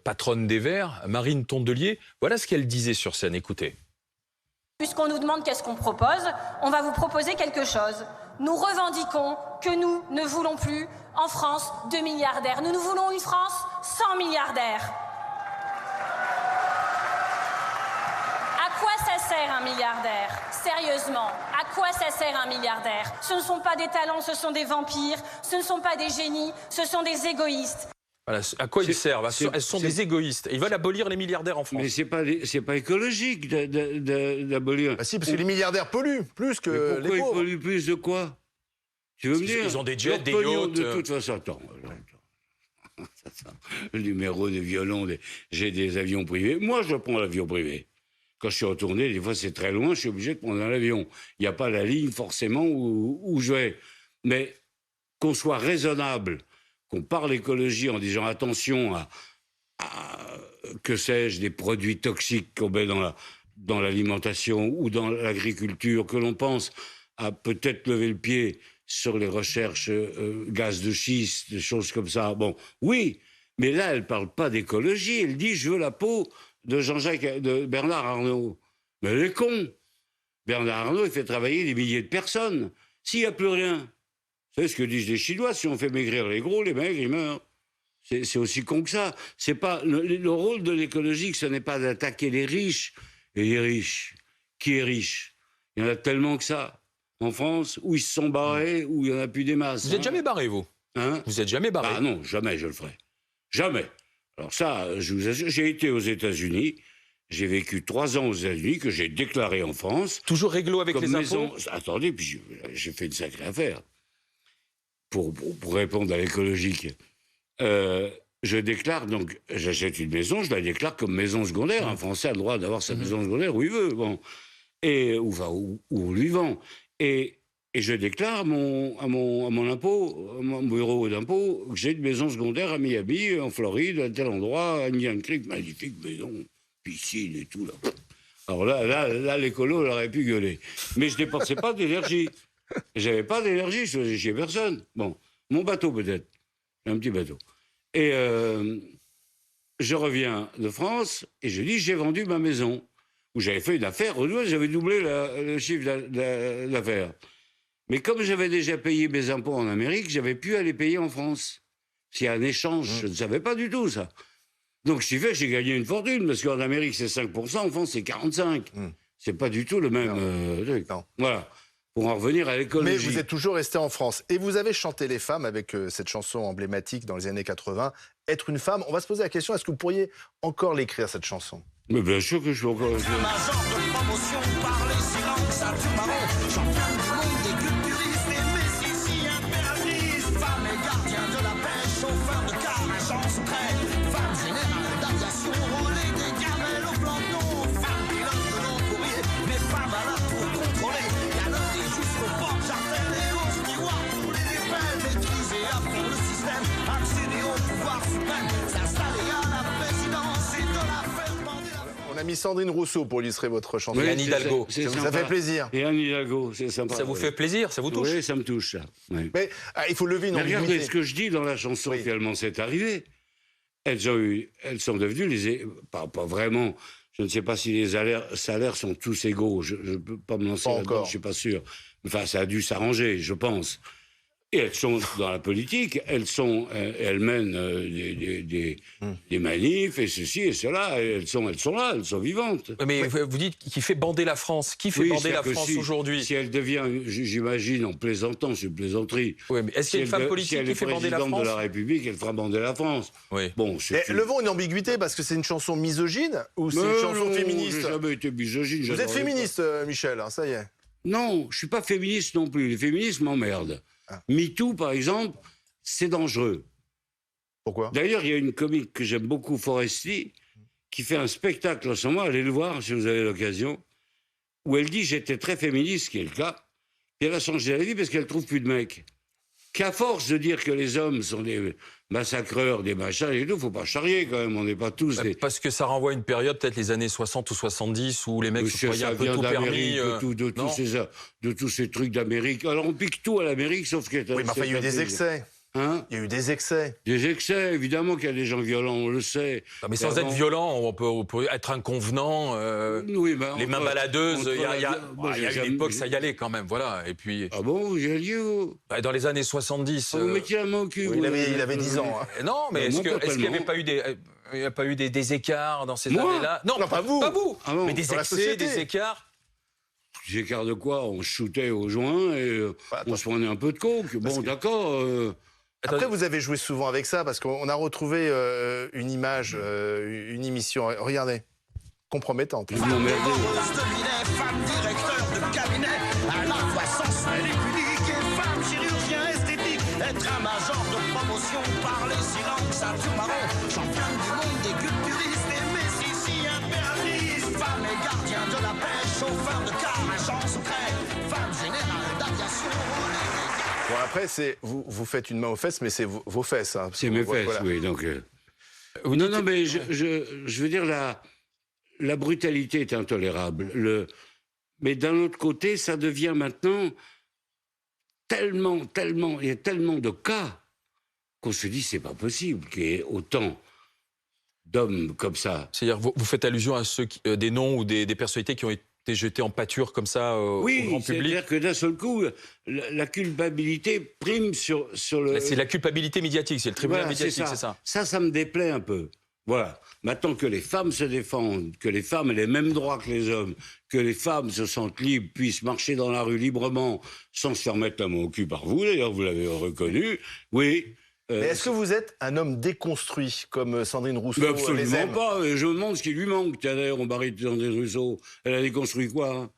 patronne des Verts, Marine Tondelier, voilà ce qu'elle disait sur scène. Écoutez. Puisqu'on nous demande qu'est-ce qu'on propose, on va vous proposer quelque chose. Nous revendiquons que nous ne voulons plus, en France, 2 milliardaires. Nous voulons une France sans milliardaires. À quoi ça sert un milliardaire? Sérieusement, à quoi ça sert un milliardaire? Ce ne sont pas des talents, ce sont des vampires, ce ne sont pas des génies, ce sont des égoïstes. Voilà, à quoi ils servent? Elles sont des égoïstes. Ils veulent abolir les milliardaires en France. Mais c'est pas écologique d'abolir. Ah si, parce que les milliardaires polluent plus que les pauvres. Pourquoi ils polluent plus de quoi? Tu veux me dire? Ils ont des jets, des yachts. De toute façon, attends. Le numéro de violon, j'ai des avions privés. Moi, je prends l'avion privé. Quand je suis en tournée, des fois c'est très loin, je suis obligé de prendre un avion. Il n'y a pas la ligne forcément où je vais. Mais qu'on soit raisonnable, qu'on parle écologie en disant attention à que sais-je, des produits toxiques qu'on met dans l'alimentation ou dans l'agriculture, que l'on pense à peut-être lever le pied sur les recherches gaz de schiste, des choses comme ça. Bon, oui, mais là, elle ne parle pas d'écologie. Elle dit, je veux la peau de Bernard Arnault. Mais elle est con. Bernard Arnault, il fait travailler des milliers de personnes. S'il n'y a plus rien, vous savez ce que disent les Chinois, si on fait maigrir les gros, les maigres, ils meurent. C'est aussi con que ça. C'est pas le rôle de l'écologie, ce n'est pas d'attaquer les riches. Et les riches, qui est riche? Il y en a tellement que ça. En France, où ils se sont barrés, où il n'y en a plus des masses. Vous n'êtes jamais barré, vous? Vous n'êtes jamais barré? Ah non, jamais je le ferai. Jamais. Alors ça, je vous assure, j'ai été aux États-Unis, j'ai vécu 3 ans aux États-Unis, que j'ai déclaré en France. Toujours réglo avec les impôts? Attendez, puis j'ai fait une sacrée affaire. Pour répondre à l'écologique. Je déclare, donc, j'achète une maison, je la déclare comme maison secondaire. Un Français a le droit d'avoir sa maison secondaire où il veut, bon. Et où on lui vend. Et je déclare à mon impôt, à mon bureau d'impôt, que j'ai une maison secondaire à Miami, en Floride, à tel endroit, à Indian Creek, magnifique maison, piscine et tout. Là. Alors là l'écolo, il aurait pu gueuler. Mais je ne dépensais pas d'énergie. J'avais pas d'énergie, je faisais chier personne. Bon, mon bateau peut-être, un petit bateau. Et je reviens de France et je dis, j'ai vendu ma maison. Où j'avais fait une affaire, j'avais doublé le chiffre d'affaires. Mais comme j'avais déjà payé mes impôts en Amérique, j'avais pu aller payer en France. S'il y a un échange, je ne savais pas du tout ça. Donc j'ai gagné une fortune, parce qu'en Amérique c'est 5%, en France c'est 45%. C'est pas du tout le même truc. Voilà, pour en revenir à l'écologie. Mais vous êtes toujours resté en France. Et vous avez chanté les femmes avec cette chanson emblématique dans les années 80, Être une femme. On va se poser la question, est-ce que vous pourriez encore l'écrire, cette chanson? Mais bien sûr que je peux encore l'écrire. On a mis Sandrine Rousseau pour illustrer votre chanson. Oui, Anne Hidalgo. Ça fait plaisir. Et Anne Hidalgo, c'est sympa. Ça vous fait plaisir, ça vous touche? Oui, ça me touche, ça. Oui. Mais il faut lever une ambiguïté. Regardez ce que je dis dans la chanson, finalement, c'est arrivé. Elles sont devenues, pas vraiment, je ne sais pas si les salaires sont tous égaux, je ne peux pas me lancer là-dedans, je ne suis pas sûr. Enfin, ça a dû s'arranger, je pense. Et elles sont dans la politique, elles mènent des manifs et ceci et cela, et elles sont là, elles sont vivantes. Mais vous dites qui fait bander la France. Qui fait bander la France aujourd'hui? Si elle devient, j'imagine, en plaisantant, c'est une plaisanterie. Oui, mais est-ce qu'il y a une femme politique qui fait bander la France? Si elle est présidente de la République, elle fera bander la France. Oui. Bon, levons une ambiguïté, parce que c'est une chanson misogyne ou c'est une chanson féministe? J'ai jamais été misogyne. Vous êtes féministe, Michel, hein, ça y est. Non, je ne suis pas féministe non plus. Les féministes m'emmerdent. MeToo, par exemple, c'est dangereux. Pourquoi? D'ailleurs, il y a une comique que j'aime beaucoup, Foresti, qui fait un spectacle en ce moment, allez le voir si vous avez l'occasion, où elle dit « j'étais très féministe », ce qui est le cas, et elle a changé la vie parce qu'elle trouve plus de mecs. Qu'à force de dire que les hommes sont des massacreurs, des machins et tout, faut pas charrier quand même, on n'est pas tous des... Parce que ça renvoie à une période, peut-être les années 60 ou 70, où les mecs se croyaient un peu tout permis. De tous ces trucs d'Amérique. Alors on pique tout à l'Amérique, sauf que... Oui, mais enfin, il y a eu des excès. Hein? Il y a eu des excès. Des excès, évidemment qu'il y a des gens violents, on le sait. Non, mais sans être violent, on peut être inconvenant, oui, ben, les mains baladeuses. Il y a une époque, ça y allait quand même, voilà. Et puis, ah bon, vous y alliez, vous? Dans les années 70... vous mettiez la main au cul. Oui, il avait 10 ans. Hein. Non, mais est-ce qu'il n'y avait pas eu des écarts dans ces années-là? Non, pas vous. Pas vous. Ah bon, mais des excès, des écarts. Des écarts de quoi? On shootait au joint et on se prenait un peu de coke. Bon, d'accord... Après, vous avez joué souvent avec ça, parce qu'on a retrouvé une image, une émission, regardez, compromettante. Femme amoureuse de Binet, femme directeur de cabinet, à la fois sensuelle et pudique, et femme chirurgien esthétique, être un major de promotion, parler si langue, ceinture marron, championne du monde des culturistes, et Messi impérialiste, femme et gardien de la paix, chauffeur de car, agent secret, femme générale d'aviation. Bon, après, vous faites une main aux fesses, mais c'est vos fesses. Hein, c'est mes fesses, voilà. Oui. Donc, non, mais je veux dire, la brutalité est intolérable. Mais d'un autre côté, ça devient maintenant tellement, il y a tellement de cas qu'on se dit c'est pas possible qu'il y ait autant d'hommes comme ça. C'est-à-dire, vous faites allusion à des noms ou des personnalités qui ont été jeté en pâture comme ça au grand public. Oui, c'est-à-dire que d'un seul coup, la culpabilité prime sur le... C'est la culpabilité médiatique, c'est le tribunal médiatique, c'est ça. Ça me déplaît un peu. Voilà. Maintenant que les femmes se défendent, que les femmes aient les mêmes droits que les hommes, que les femmes se sentent libres, puissent marcher dans la rue librement, sans se faire mettre la main au cul par vous, d'ailleurs, vous l'avez reconnu, oui... Mais est-ce que vous êtes un homme déconstruit, comme Sandrine Rousseau? Mais absolument pas. Je me demande ce qui lui manque. Tiens, d'ailleurs, on barre Sandrine Rousseau. Elle a déconstruit quoi, hein?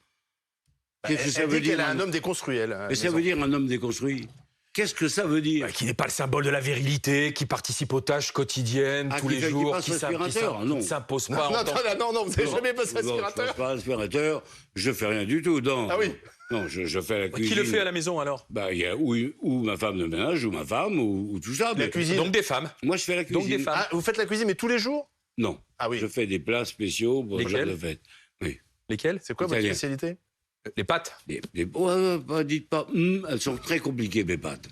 Qu'est-ce que ça veut dire? Elle est un homme déconstruit, elle. Mais ça veut dire un homme déconstruit? Qu'est-ce que ça veut dire? Qui n'est pas le symbole de la virilité, qui participe aux tâches quotidiennes tous les jours, qui ne s'impose pas. Non, vous n'avez jamais passé aspirateur. Je ne passe pas aspirateur, je fais rien du tout. Non. Ah oui. Non, je fais la cuisine. Qui le fait à la maison, alors? Il y a ou ma femme de ménage, ou ma femme, ou tout ça. La cuisine. Donc des femmes. Moi, je fais la cuisine. Donc des femmes. Ah, vous faites la cuisine, mais tous les jours? Non. Ah oui. Je fais des plats spéciaux pour le genre de fête. Oui. Lesquels? C'est quoi votre spécialité? Les pâtes. Dites pas, elles sont très compliquées, mes pâtes.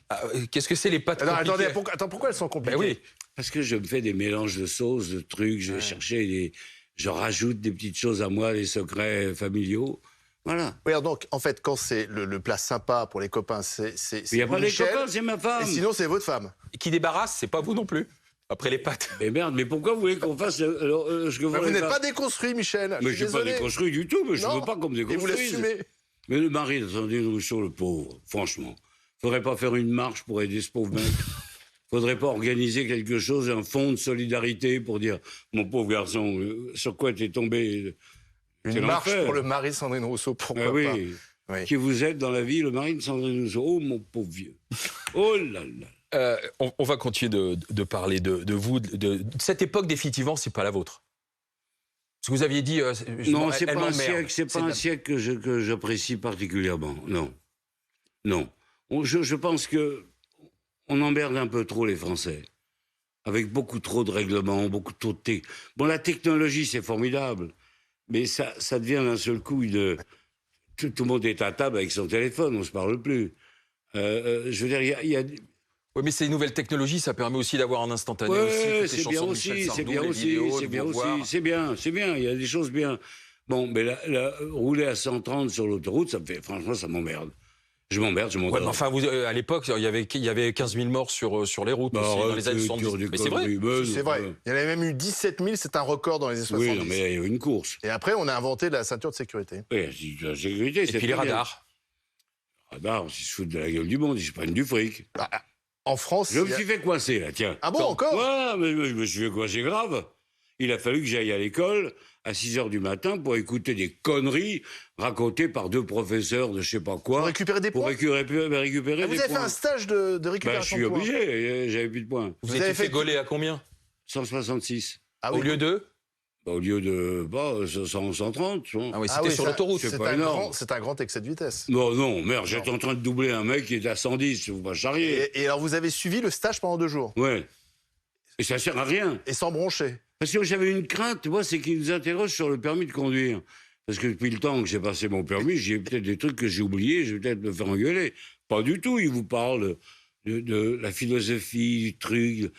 Qu'est-ce que c'est les pâtes compliquées? Attends, pourquoi elles sont compliquées? Oui. Parce que je me fais des mélanges de sauces, de trucs, je vais chercher je rajoute des petites choses à moi, des secrets familiaux. Voilà. Oui, alors donc, en fait, quand c'est le plat sympa pour les copains, c'est il n'y a pas les copains, c'est ma femme. Et sinon, c'est votre femme. Et qui débarrasse, c'est pas vous non plus. Après les pâtes. Mais merde, mais pourquoi vous voulez qu'on fasse ce que vous n'êtes pas déconstruit, Michel. Mais je ne suis pas déconstruit du tout, mais je ne veux pas qu'on me déconstruise. Et vous l'assumez. Mais le mari de Sandrine Rousseau, le pauvre, franchement, faudrait pas faire une marche pour aider ce pauvre mec. Faudrait pas organiser quelque chose, un fonds de solidarité pour dire, mon pauvre garçon, sur quoi t'es tombé? Une marche pour le mari de Sandrine Rousseau, pourquoi pas? Oui. Qui vous êtes dans la vie, le mari de Sandrine Rousseau. Oh, mon pauvre vieux. Oh là là. On va continuer de parler de vous. De cette époque, définitivement, c'est pas la vôtre. Ce que vous aviez dit... non, c'est pas un siècle que j'apprécie particulièrement. Non. Non. Je pense que on emmerde un peu trop les Français. Avec beaucoup trop de règlements, beaucoup trop de... Bon, la technologie, c'est formidable. Mais ça devient d'un seul coup tout le monde est à table avec son téléphone, on ne se parle plus. Je veux dire, il y a... Oui, mais ces nouvelles technologies, ça permet aussi d'avoir un instantané c'est bien aussi, c'est bien, il y a des choses bien. Bon, mais rouler à 130 sur l'autoroute, franchement, ça m'emmerde. Je m'emmerde. Ouais, mais enfin, à l'époque, il y avait 15 000 morts sur les routes aussi, dans les années 70. Mais c'est vrai. C'est vrai. Il y en avait même eu 17 000, c'est un record dans les années 70. Oui, non, mais il y a eu une course. Et après, on a inventé la ceinture de sécurité. Oui, la sécurité, c'est... Et puis les radars. Les radars, ils se foutent de la gueule du monde, ils se prennent du fric. En France... Je me suis fait coincer, là, tiens. Ah bon, encore? Ouais, mais je me suis fait coincer grave. Il a fallu que j'aille à l'école à 6 h du matin pour écouter des conneries racontées par 2 professeurs de je sais pas quoi. Pour récupérer des points. Pour récupérer Vous des avez fait points. un stage de Ben, récupération je suis de points. obligé, j'avais plus de points. Vous avez fait gauler à combien? 166. Ah Au lieu de Au lieu de 130. Ah oui, c'était sur l'autoroute. C'est pas énorme. C'est un grand excès de vitesse. Non, merde, j'étais en train de doubler un mec qui était à 110, vous pas charrier. Et alors, vous avez suivi le stage pendant 2 jours? Ouais. Et ça sert à rien. Et sans broncher? Parce que j'avais une crainte, moi, c'est qu'ils nous interrogent sur le permis de conduire. Parce que depuis le temps que j'ai passé mon permis, j'ai peut-être des trucs que j'ai oubliés, je vais peut-être me faire engueuler. Pas du tout, ils vous parlent de la philosophie, du truc.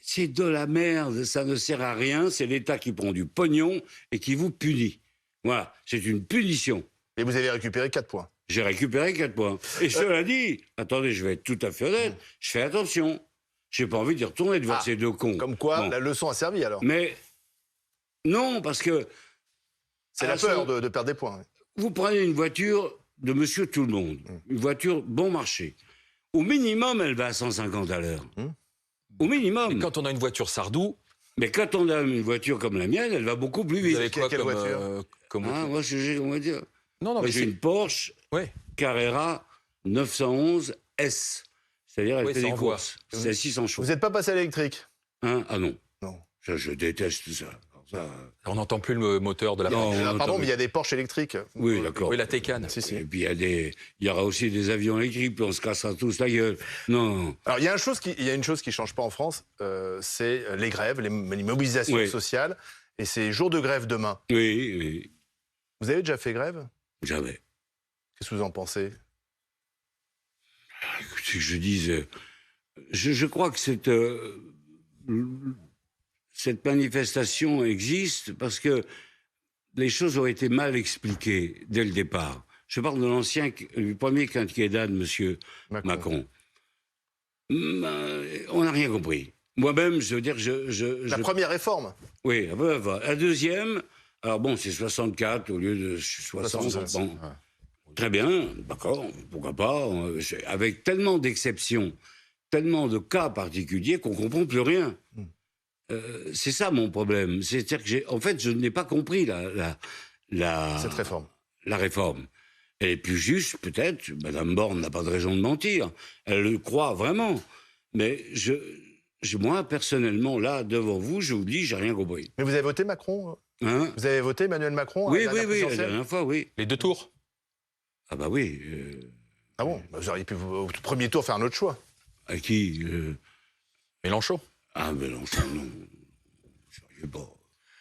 C'est de la merde, ça ne sert à rien, c'est l'État qui prend du pognon et qui vous punit. Voilà, c'est une punition. Et vous avez récupéré 4 points? J'ai récupéré 4 points. Et cela dit, attendez, je vais être tout à fait honnête, je fais attention. J'ai pas envie d'y retourner devant ces 2 cons. Comme quoi, Bon. la leçon a servi alors? Mais non, parce que... C'est la peur de perdre des points. Vous prenez une voiture de monsieur tout le monde, une voiture bon marché. Au minimum, elle va à 150 à l'heure. Au minimum. Mais quand on a une voiture Sardou... Mais quand on a une voiture comme la mienne, elle va beaucoup plus vite. Vous avez quoi Quelle comme voiture voiture? Moi, j'ai on va dire. Non, Moi, mais j'ai c'est... une Porsche Carrera 911 S. C'est-à-dire, elle Oui, fait ça des envoie. courses. C'est 600 chevaux. Vous n'êtes pas passé à l'électrique? Hein? Ah non. Non. Je déteste tout ça. On n'entend plus le moteur de la Non, Porsche. non, Pardon, mais il y a des Porsche électriques. Oui, d'accord. Oui, la Taycan. Et puis il y aura aussi des avions électriques, puis on se cassera tous la gueule. Non. Alors, il y a une chose qui change pas en France, c'est les grèves, les mobilisations sociales, et c'est jour de grève demain. Oui. Vous avez déjà fait grève? Jamais. Qu'est-ce que vous en pensez? Écoutez, je dise, je crois que cette manifestation existe parce que les choses ont été mal expliquées dès le départ. Je parle du premier quinquennat de M. Macron. On n'a rien compris. Moi-même, je veux dire, La première réforme? Oui, la deuxième, alors bon, c'est 64 au lieu de 60. Bon. Très bien, d'accord, pourquoi pas. Avec tellement d'exceptions, tellement de cas particuliers qu'on ne comprend plus rien. C'est ça mon problème. C'est-à-dire que en fait, je n'ai pas compris cette réforme. La réforme. Elle est plus juste, peut-être. Madame Borne n'a pas de raison de mentir. Elle le croit vraiment. Mais moi, personnellement, là, devant vous, je vous dis, j'ai rien compris. Mais vous avez voté Macron? Hein? Vous avez voté Emmanuel Macron? Oui, la dernière fois, oui. Les 2 tours? Ah bah oui. Ah bon? Vous auriez pu, au premier tour, faire un autre choix. À qui Mélenchon. Ah, Mélenchon, non. Je ne pas.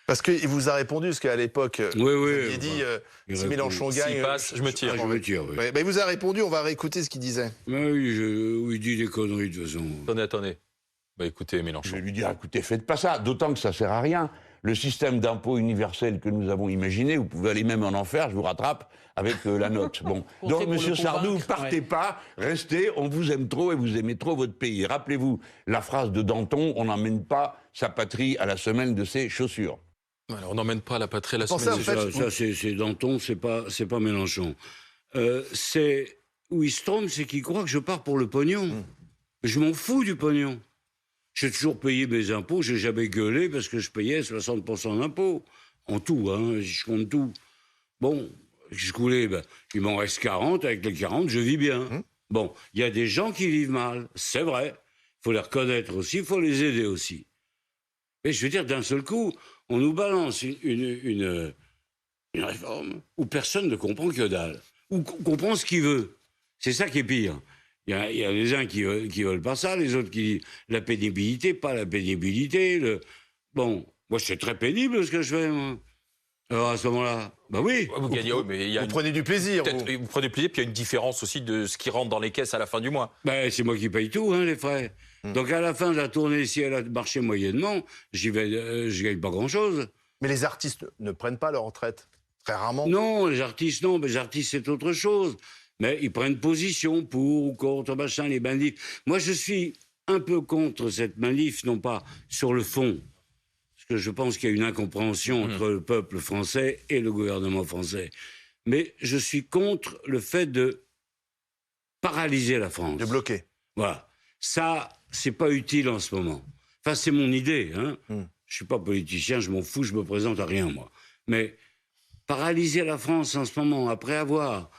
Parce qu'il vous a répondu, parce qu'à l'époque, vous aviez dit, si Mélenchon gagne... S'il passe, je me tire. Je me tire, oui. Ouais, il vous a répondu, on va réécouter ce qu'il disait. Oui, il dit des conneries, de toute façon. Attendez. Bah écoutez, Mélenchon. Je vais lui dire, écoutez, faites pas ça, d'autant que ça sert à rien. Le système d'impôt universel que nous avons imaginé, vous pouvez aller même en enfer, je vous rattrape avec la note. Bon. Donc, monsieur Sardou, partez pas, restez, on vous aime trop et vous aimez trop votre pays. Rappelez-vous la phrase de Danton, on n'emmène pas sa patrie à la semelle de ses chaussures. Alors, on n'emmène pas la patrie à la Pensez, semaine. en fait, C'est Danton, c'est pas Mélenchon. Où il se trompe, c'est qu'il croit que je pars pour le pognon. Je m'en fous du pognon. J'ai toujours payé mes impôts, j'ai jamais gueulé parce que je payais 60% d'impôts. En tout, hein, je compte tout. Bon, je coulais, il m'en reste 40, avec les 40, je vis bien. Bon, il y a des gens qui vivent mal, c'est vrai. Il faut les reconnaître aussi, il faut les aider aussi. Mais je veux dire, d'un seul coup, on nous balance une réforme où personne ne comprend que dalle, ou comprend ce qu'il veut. C'est ça qui est pire. Il y a les uns qui veulent pas ça, les autres qui disent la pénibilité, pas la pénibilité. Bon, moi, c'est très pénible ce que je fais, moi. Alors, à ce moment-là, bah oui. Vous gagnez, mais vous prenez du plaisir. Vous prenez du plaisir, puis il y a une différence aussi de ce qui rentre dans les caisses à la fin du mois. Ben, c'est moi qui paye tout, hein, les frais. Donc, à la fin de la tournée, si elle a marché moyennement, je gagne pas grand-chose. Mais les artistes ne prennent pas leur retraite, très rarement. Non, les artistes, non. Mais les artistes, c'est autre chose. Mais ils prennent position pour ou contre, machin, les manifs. Moi, je suis un peu contre cette manif, non pas sur le fond, parce que je pense qu'il y a une incompréhension entre le peuple français et le gouvernement français. Mais je suis contre le fait de paralyser la France. De bloquer. Voilà. Ça, c'est pas utile en ce moment. Enfin, c'est mon idée, hein. je suis pas politicien, je m'en fous, je me présente à rien, moi. Mais paralyser la France en ce moment, après avoir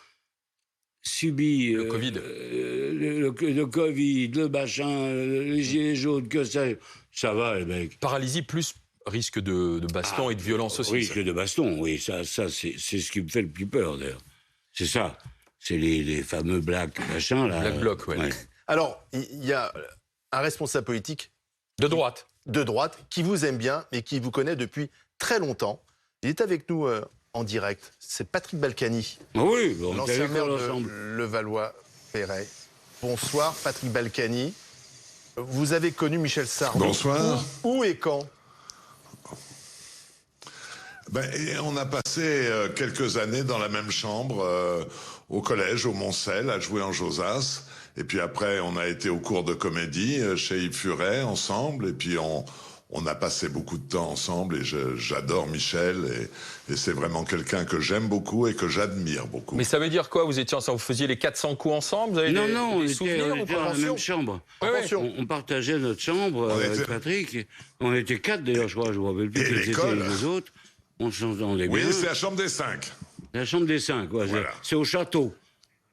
subi le Covid, le Covid, le machin, les gilets jaunes, que ça va, les mecs. Paralysie plus risque de baston et de violence aussi. Risque de baston, oui, ça c'est ce qui me fait le plus peur, d'ailleurs. C'est ça. C'est les fameux black machins, là. Black bloc, ouais. Alors, il y a un responsable politique de droite, qui vous aime bien et qui vous connaît depuis très longtemps. Il est avec nous en direct. C'est Patrick Balkany, oui, l'ancien maire de Levallois-Perret. Bonsoir, Patrick Balkany. Vous avez connu Michel Sardou. Bonsoir. Où et quand? On a passé quelques années dans la même chambre, au collège, au Moncel, à jouer en Josas. Et puis après, on a été au cours de comédie chez Yves Furet ensemble. Et puis on a passé beaucoup de temps ensemble. Et j'adore Michel. Et c'est vraiment quelqu'un que j'aime beaucoup et que j'admire beaucoup. Mais ça veut dire quoi? Vous étiez ensemble, vous faisiez les 400 coups ensemble? Vous avez Non, on était souvenirs dans la même chambre. On partageait notre chambre avec Patrick. On était 4 d'ailleurs, je crois. Je ne me rappelle plus quels étaient les autres. On s'entendait bien. Oui, c'est la chambre des 5. La chambre des 5, ouais, voilà. C'est au château.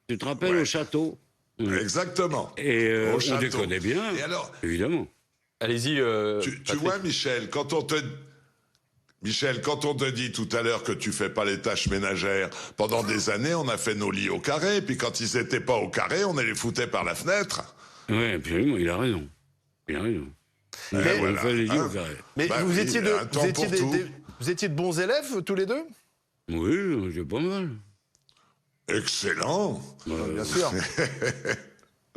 Tu te rappelles, au château? Exactement. Et on déconnait bien, et alors, évidemment. Allez-y. Tu vois, Michel, quand on te dit tout à l'heure que tu fais pas les tâches ménagères, pendant des années, on a fait nos lits au carré, puis quand ils étaient pas au carré, on les foutait par la fenêtre. Oui, absolument, il a raison. Il a raison. Mais, on fait les lits au carré. Mais vous étiez de bons élèves, tous les deux? Oui, c'est pas mal. Excellent. Bien sûr.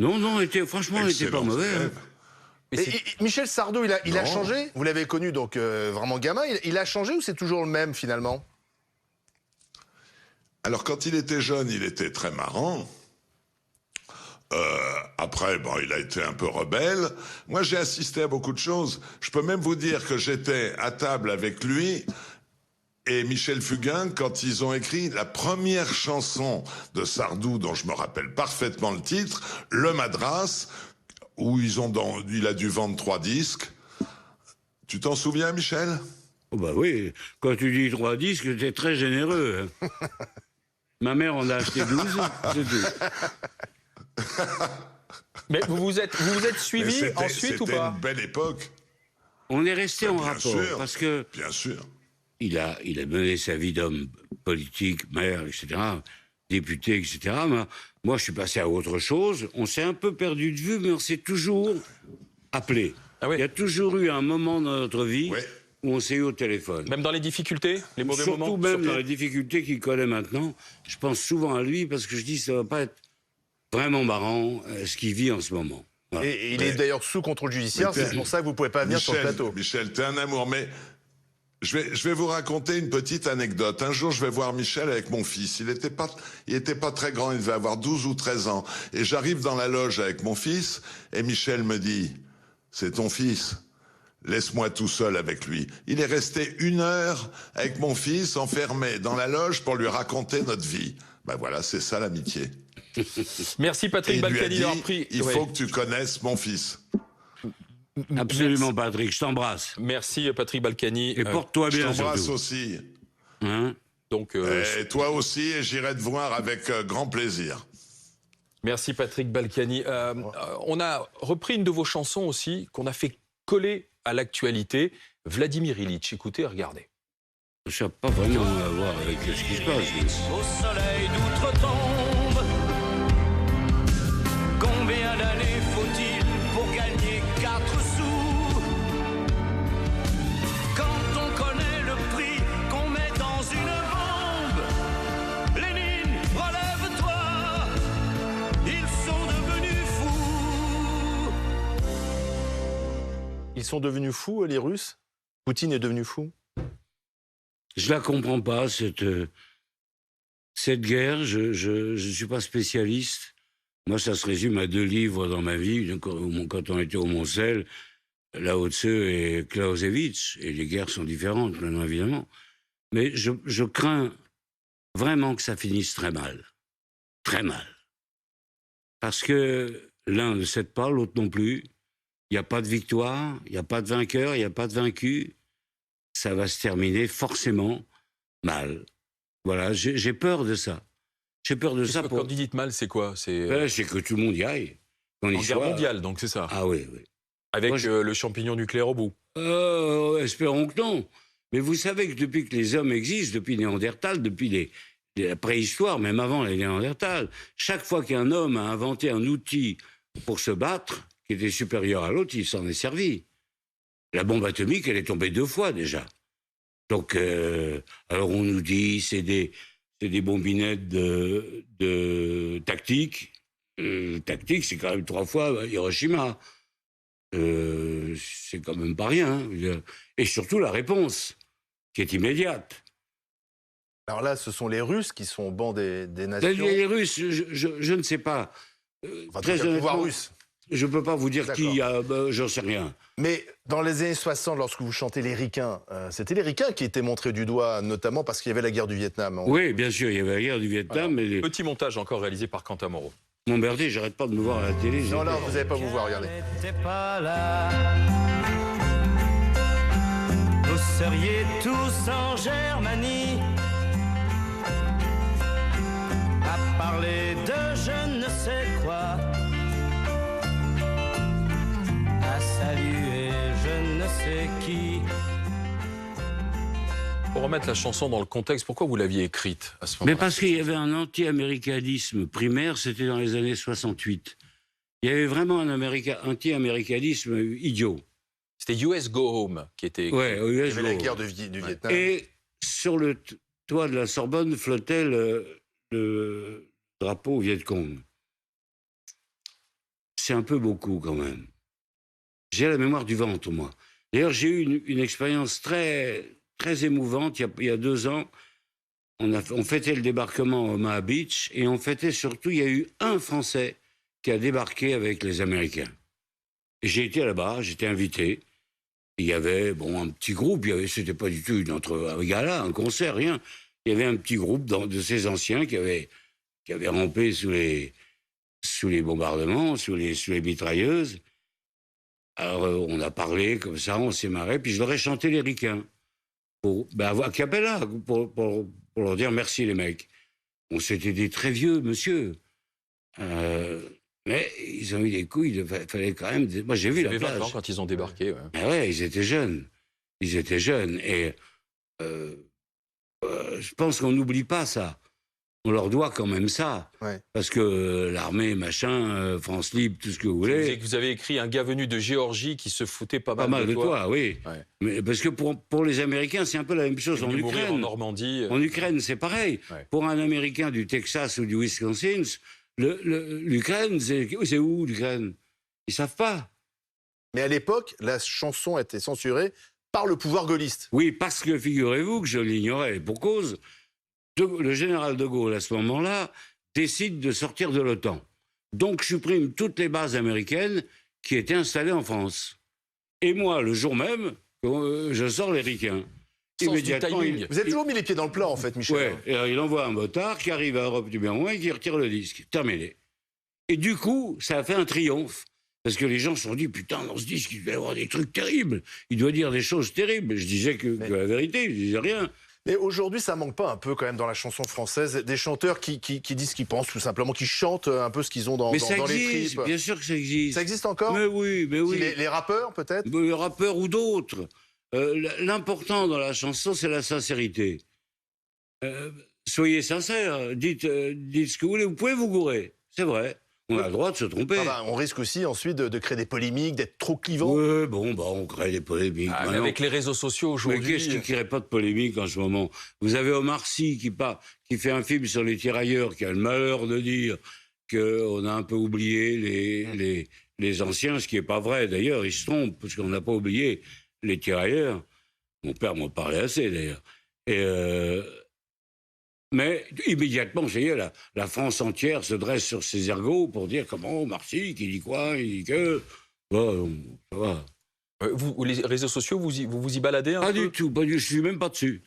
Non, franchement, il était pas mauvais. Et Michel Sardou, il a changé? Vous l'avez connu donc vraiment gamin. Il a changé ou c'est toujours le même finalement? Alors quand il était jeune, il était très marrant. Après, il a été un peu rebelle. Moi, j'ai assisté à beaucoup de choses. Je peux même vous dire que j'étais à table avec lui et Michel Fugain quand ils ont écrit la première chanson de Sardou, dont je me rappelle parfaitement le titre, Le Madras, où il a dû vendre 3 disques. Tu t'en souviens, Michel? Oh bah oui, quand tu dis 3 disques, t'es très généreux. Ma mère en a acheté 12, c'est tout. Mais vous vous êtes suivi ensuite ou pas? C'était une belle époque. On est resté en rapport, sûr, parce que... Bien sûr. Il a mené sa vie d'homme politique, maire, etc., député, etc. Moi, je suis passé à autre chose. On s'est un peu perdu de vue, mais on s'est toujours appelé. Ah oui. Il y a toujours eu un moment dans notre vie où on s'est eu au téléphone. Même dans les difficultés, les mauvais moments? Surtout même dans les difficultés qu'il connaît maintenant. Je pense souvent à lui parce que je dis que ça va pas être vraiment marrant ce qu'il vit en ce moment. Voilà. Et il est d'ailleurs sous contrôle judiciaire, c'est pour ça que vous ne pouvez pas venir sur le plateau. Michel, t'es un amour, mais je vais vous raconter une petite anecdote. Un jour, je vais voir Michel avec mon fils. Il était pas très grand, il devait avoir 12 ou 13 ans. Et j'arrive dans la loge avec mon fils, et Michel me dit, c'est ton fils, laisse-moi tout seul avec lui. Il est resté 1 heure avec mon fils, enfermé dans la loge pour lui raconter notre vie. Voilà, c'est ça l'amitié. Merci Patrick Balkany d'avoir pris... Il faut que tu connaisses mon fils. Absolument, Patrick, je t'embrasse. Merci Patrick Balkany. Et porte-toi bien. Je t'embrasse aussi. Hein? Donc, et toi aussi, et j'irai te voir avec grand plaisir. Merci Patrick Balkany. On a repris une de vos chansons aussi, qu'on a fait coller à l'actualité. Vladimir Ilitch, écoutez, regardez. Ça n'a pas vraiment à voir avec ce qui se passe. Au soleil d'outre-tombe, combien d'années faut-il pour gagner 4 sous? Quand on connaît le prix qu'on met dans une bombe, Lénine, relève-toi, ils sont devenus fous. Ils sont devenus fous, les Russes? Poutine est devenu fou? Je la comprends pas, cette guerre. Je suis pas spécialiste. Moi, ça se résume à 2 livres dans ma vie. Quand on était au Moncel, Lao Tse et Clausewitz. Et les guerres sont différentes, maintenant, évidemment. Mais je crains vraiment que ça finisse très mal. Très mal. Parce que l'un ne cède pas, l'autre non plus. Il n'y a pas de victoire, il n'y a pas de vainqueur, il n'y a pas de vaincu. ça va se terminer forcément mal. Voilà, j'ai peur de ça. J'ai peur de ça. Quand vous dites mal, c'est quoi? C'est que tout le monde y aille. En guerre mondiale, donc c'est ça. Ah oui, oui. Avec le champignon nucléaire au bout. Espérons que non. Mais vous savez que depuis que les hommes existent, depuis Néandertal, depuis la préhistoire, même avant les Néandertal, chaque fois qu'un homme a inventé un outil pour se battre, qui était supérieur à l'autre, il s'en est servi. La bombe atomique, elle est tombée 2 fois déjà. Donc, alors on nous dit c'est des bombinettes de tactique. Tactique, c'est quand même 3 fois Hiroshima. C'est quand même pas rien. Hein. Et surtout la réponse, qui est immédiate. Alors là, ce sont les Russes qui sont au banc des nations. Les Russes, je ne sais pas. Enfin, très honnêtement, le pouvoir russe. Je ne peux pas vous dire qui, j'en sais rien. Mais dans les années 60, lorsque vous chantez les Ricains, c'était les Ricains qui étaient montrés du doigt, notamment parce qu'il y avait la guerre du Vietnam. Oui, bien sûr, il y avait la guerre du Vietnam. Voilà. Mais Petit montage encore réalisé par Quentin Moreau. Mon Berthier, j'arrête pas de me voir à la télé. Non, là, vous n'allez pas vous voir, regardez. Pas là. Vous seriez tous en Germanie à parler de je ne sais quoi, à saluer je ne sais qui. Pour remettre la chanson dans le contexte, pourquoi vous l'aviez écrite à ce moment-là? Mais parce qu'il y avait un anti-américanisme primaire, c'était dans les années 68. Il y avait vraiment un anti-américanisme idiot. C'était US Go Home qui était... Ouais, Il y avait la guerre du Vietnam. Et sur le toit de la Sorbonne flottait le drapeau Viet Cong. C'est un peu beaucoup quand même. J'ai la mémoire du ventre, moi. D'ailleurs, j'ai eu une expérience très émouvante. Il y a 2 ans, on fêtait le débarquement à Omaha Beach et on fêtait surtout, il y a eu un Français qui a débarqué avec les Américains. Et j'ai été là-bas, j'étais invité. Il y avait un petit groupe, c'était pas du tout un gala, un concert, rien. Il y avait un petit groupe de ces anciens qui avaient rampé sous les bombardements, sous les mitrailleuses. Alors on a parlé comme ça, on s'est marré, puis je leur ai chanté les Ricains. A cappella, pour leur dire merci les mecs. On s'était des très vieux monsieur. Mais ils ont eu des couilles, il fallait quand même... Moi j'ai vu la plage. Ils avaient 20 ans quand ils ont débarqué. Ouais. Ah ouais, ils étaient jeunes. Et je pense qu'on n'oublie pas ça. On leur doit quand même ça. Ouais. Parce que l'armée, machin, France Libre, tout ce que vous voulez... Vous avez écrit un gars venu de Géorgie qui se foutait pas mal de toi. Oui. Ouais. Mais parce que pour les Américains, c'est un peu la même chose en Ukraine. En Normandie. En Ukraine, c'est pareil. Ouais. Pour un Américain du Texas ou du Wisconsin, l'Ukraine, c'est où l'Ukraine? Ils savent pas. Mais à l'époque, la chanson a été censurée par le pouvoir gaulliste. Oui, parce que figurez-vous que je l'ignorais. Pour cause... Le général de Gaulle, à ce moment-là, décide de sortir de l'OTAN. Donc, supprime toutes les bases américaines qui étaient installées en France. Et moi, le jour même, je sors les Ricains. Immédiatement, vous avez toujours mis les pieds dans le plat, en fait, Michel. Oui, et il envoie un motard qui arrive à Europe numéro 1 et qui retire le disque. Terminé. Et du coup, ça a fait un triomphe. Parce que les gens se sont dit, putain, dans ce disque, il doit y avoir des trucs terribles. Il doit dire des choses terribles. Je disais que la vérité, je disais rien. Mais aujourd'hui, ça manque pas un peu quand même dans la chanson française des chanteurs qui disent ce qu'ils pensent, tout simplement, qui chantent un peu ce qu'ils ont dans les tripes. Bien sûr que ça existe. Ça existe encore? Mais oui. Les rappeurs, peut-être? Les rappeurs ou d'autres. L'important dans la chanson, c'est la sincérité. Soyez sincères, dites ce que vous voulez, vous pouvez vous gourer, c'est vrai. On a le droit de se tromper. On risque aussi ensuite de créer des polémiques, d'être trop clivant. Oui, on crée des polémiques. Mais avec les réseaux sociaux aujourd'hui... Mais qu'est-ce qui ne crée pas de polémique en ce moment? Vous avez Omar Sy qui fait un film sur les tirailleurs, qui a le malheur de dire qu'on a un peu oublié les anciens, ce qui n'est pas vrai. D'ailleurs, il se trompe, parce qu'on n'a pas oublié les tirailleurs. Mon père m'en parlait assez, d'ailleurs. Mais immédiatement, ça y est, la France entière se dresse sur ses ergots pour dire comment Marcy, qui dit quoi, il dit que... ça va. Les réseaux sociaux, vous y baladez un peu? Pas du tout, je suis même pas dessus.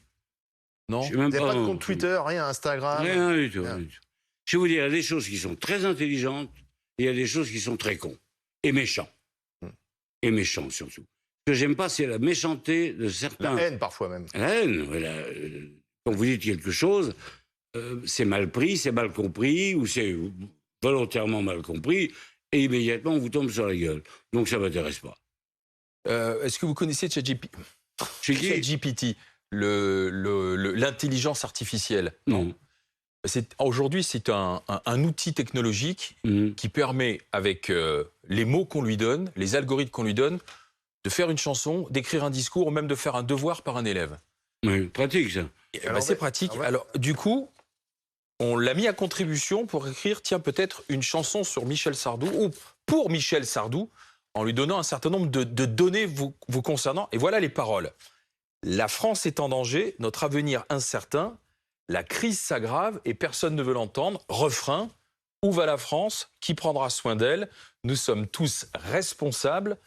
Non. Vous n'avez pas de compte Twitter, rien, Instagram? Rien du tout. Je vais vous dire, il y a des choses qui sont très intelligentes et il y a des choses qui sont très cons. Et méchants. Et méchants surtout. que j'aime pas, c'est la méchanceté de certains. La haine, parfois même. La haine, voilà. Quand vous dites quelque chose, c'est mal pris, c'est mal compris, ou c'est volontairement mal compris, et immédiatement, on vous tombe sur la gueule. Donc, ça m'intéresse pas. Est-ce que vous connaissez ChatGPT, l'intelligence artificielle? Non. Aujourd'hui, c'est un outil technologique qui permet, avec les mots qu'on lui donne, les algorithmes qu'on lui donne, de faire une chanson, d'écrire un discours, ou même de faire un devoir par un élève. Oui, pratique, ça. C'est pratique. Alors, du coup, on l'a mis à contribution pour écrire, tiens, peut-être une chanson sur Michel Sardou, ou pour Michel Sardou, en lui donnant un certain nombre de données vous concernant. Et voilà les paroles. La France est en danger, notre avenir incertain, la crise s'aggrave et personne ne veut l'entendre. Refrain, où va la France? Qui prendra soin d'elle? Nous sommes tous responsables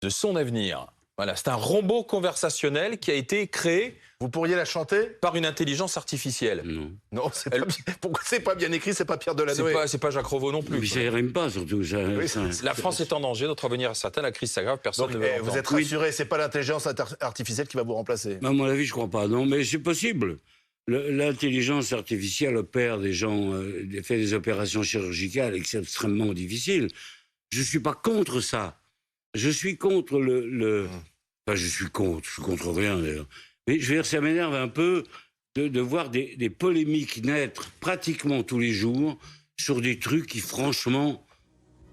de son avenir. Voilà, c'est un robot conversationnel qui a été créé. Vous pourriez la chanter par une intelligence artificielle. Non, pourquoi c'est pas bien écrit? C'est pas Pierre Delanoë. C'est pas Jacques Revaux non plus. Mais ça rime pas, surtout. La France est en danger, notre avenir est certain, la crise s'aggrave, personne ne veut l'entendre. Vous êtes rassuré, c'est pas l'intelligence artificielle qui va vous remplacer? À mon avis, je crois pas. Non, mais c'est possible. L'intelligence artificielle opère des gens, fait des opérations chirurgicales extrêmement difficiles. Je suis pas contre ça. Je suis contre Enfin, je suis contre rien d'ailleurs. Mais je veux dire, ça m'énerve un peu de voir des polémiques naître pratiquement tous les jours sur des trucs qui, franchement,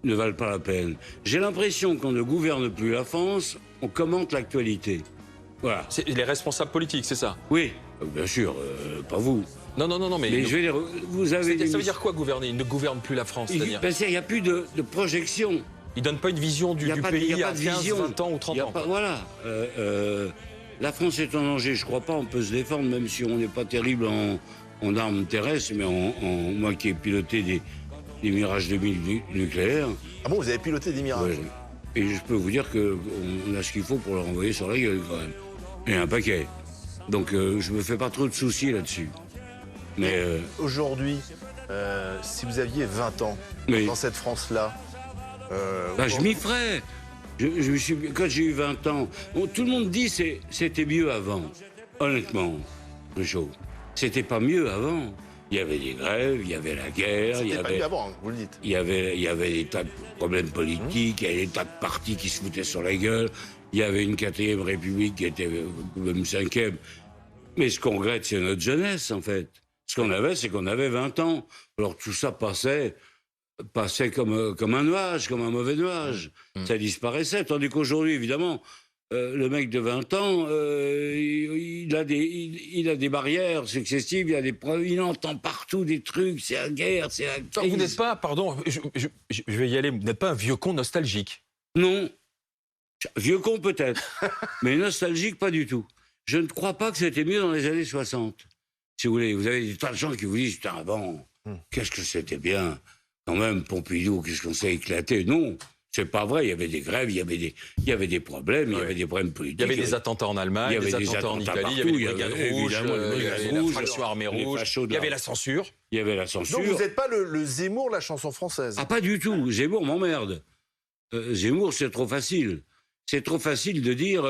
ne valent pas la peine. J'ai l'impression qu'on ne gouverne plus la France, on commente l'actualité. Voilà. C'est les responsables politiques, c'est ça? Oui, bien sûr, pas vous. Non, mais je veux dire, vous avez... Ça veut dire quoi, gouverner? Il ne gouverne plus la France, c'est-à-dire? Il n'y a plus de projection. Il ne donne pas une vision du pays à 15, 20 ans ou 30 ans. Voilà. La France est en danger, je crois pas, on peut se défendre, même si on n'est pas terrible en armes terrestres, mais moi qui ai piloté des Mirage 2000 nucléaires. Ah bon, vous avez piloté des Mirages? Ouais. Et je peux vous dire qu'on a ce qu'il faut pour leur envoyer sur la gueule, quand même. Et un paquet. Donc je me fais pas trop de soucis là-dessus. Mais aujourd'hui, si vous aviez 20 ans dans cette France-là, je m'y ferais. Quand j'ai eu 20 ans, tout le monde dit c'était mieux avant. Honnêtement, Ruchot, c'était pas mieux avant. Il y avait des grèves, il y avait la guerre. C'était pas mieux avant, vous le dites. Il y avait des tas de problèmes politiques, il y avait des tas de partis qui se foutaient sur la gueule. Il y avait une 4e République qui était même 5e. Mais ce qu'on regrette, c'est notre jeunesse, en fait. Ce qu'on avait, c'est qu'on avait 20 ans. Alors tout ça passait comme un nuage, comme un mauvais nuage. Ça disparaissait. Tandis qu'aujourd'hui, évidemment, le mec de 20 ans, il a des barrières successives, il entend partout des trucs, c'est la guerre, c'est la crise. Vous n'êtes pas, pardon, je vais y aller, vous n'êtes pas un vieux con nostalgique? Non. Vieux con peut-être, mais nostalgique pas du tout. Je ne crois pas que c'était mieux dans les années 60. Si vous voulez, vous avez des tas de gens qui vous disent, putain, avant, qu'est-ce que c'était bien. Quand même, Pompidou, qu'est-ce qu'on s'est éclaté. Non, c'est pas vrai. Il y avait des grèves, il y avait des problèmes, il y avait des problèmes politiques. Il y avait des attentats en Allemagne, il y avait des attentats en Italie, partout, il y avait les brigades rouges, il y avait la fraction armée rouge, il y avait la censure. Il y avait la censure. Donc vous n'êtes pas le Zemmour de la chanson française? Ah, pas du tout. Zemmour m'emmerde. Zemmour, c'est trop facile. C'est trop facile de dire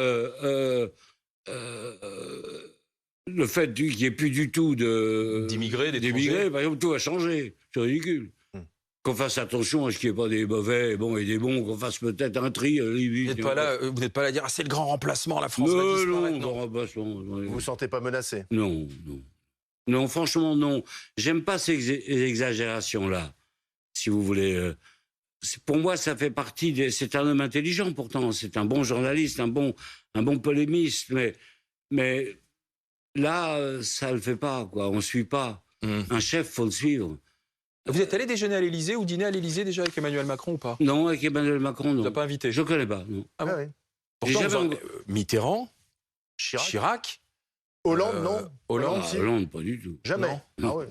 le fait qu'il n'y ait plus du tout d'immigrés, par exemple, tout va changer. C'est ridicule. Qu'on fasse attention à ce qu'il n'y ait pas des mauvais et des bons, qu'on fasse peut-être un tri. Vous n'êtes pas là à dire c'est le grand remplacement, la France va disparaître. Non, grand remplacement. Vous vous sentez pas menacé? Non, franchement, non. J'aime pas ces exagérations-là, si vous voulez. Pour moi, ça fait partie c'est un homme intelligent, pourtant. C'est un bon journaliste, un bon polémiste. Mais là, ça le fait pas, quoi. On suit pas. Un chef, faut le suivre. Vous êtes allé déjeuner à l'Élysée ou dîner à l'Élysée déjà avec Emmanuel Macron ou pas? Non, avec Emmanuel Macron, non. Vous n'avez pas invité? Je ne connais pas, non. Ah bon? Pourtant, Mitterrand, Chirac, Hollande, non? Hollande, pas du tout. Jamais. Ah ouais.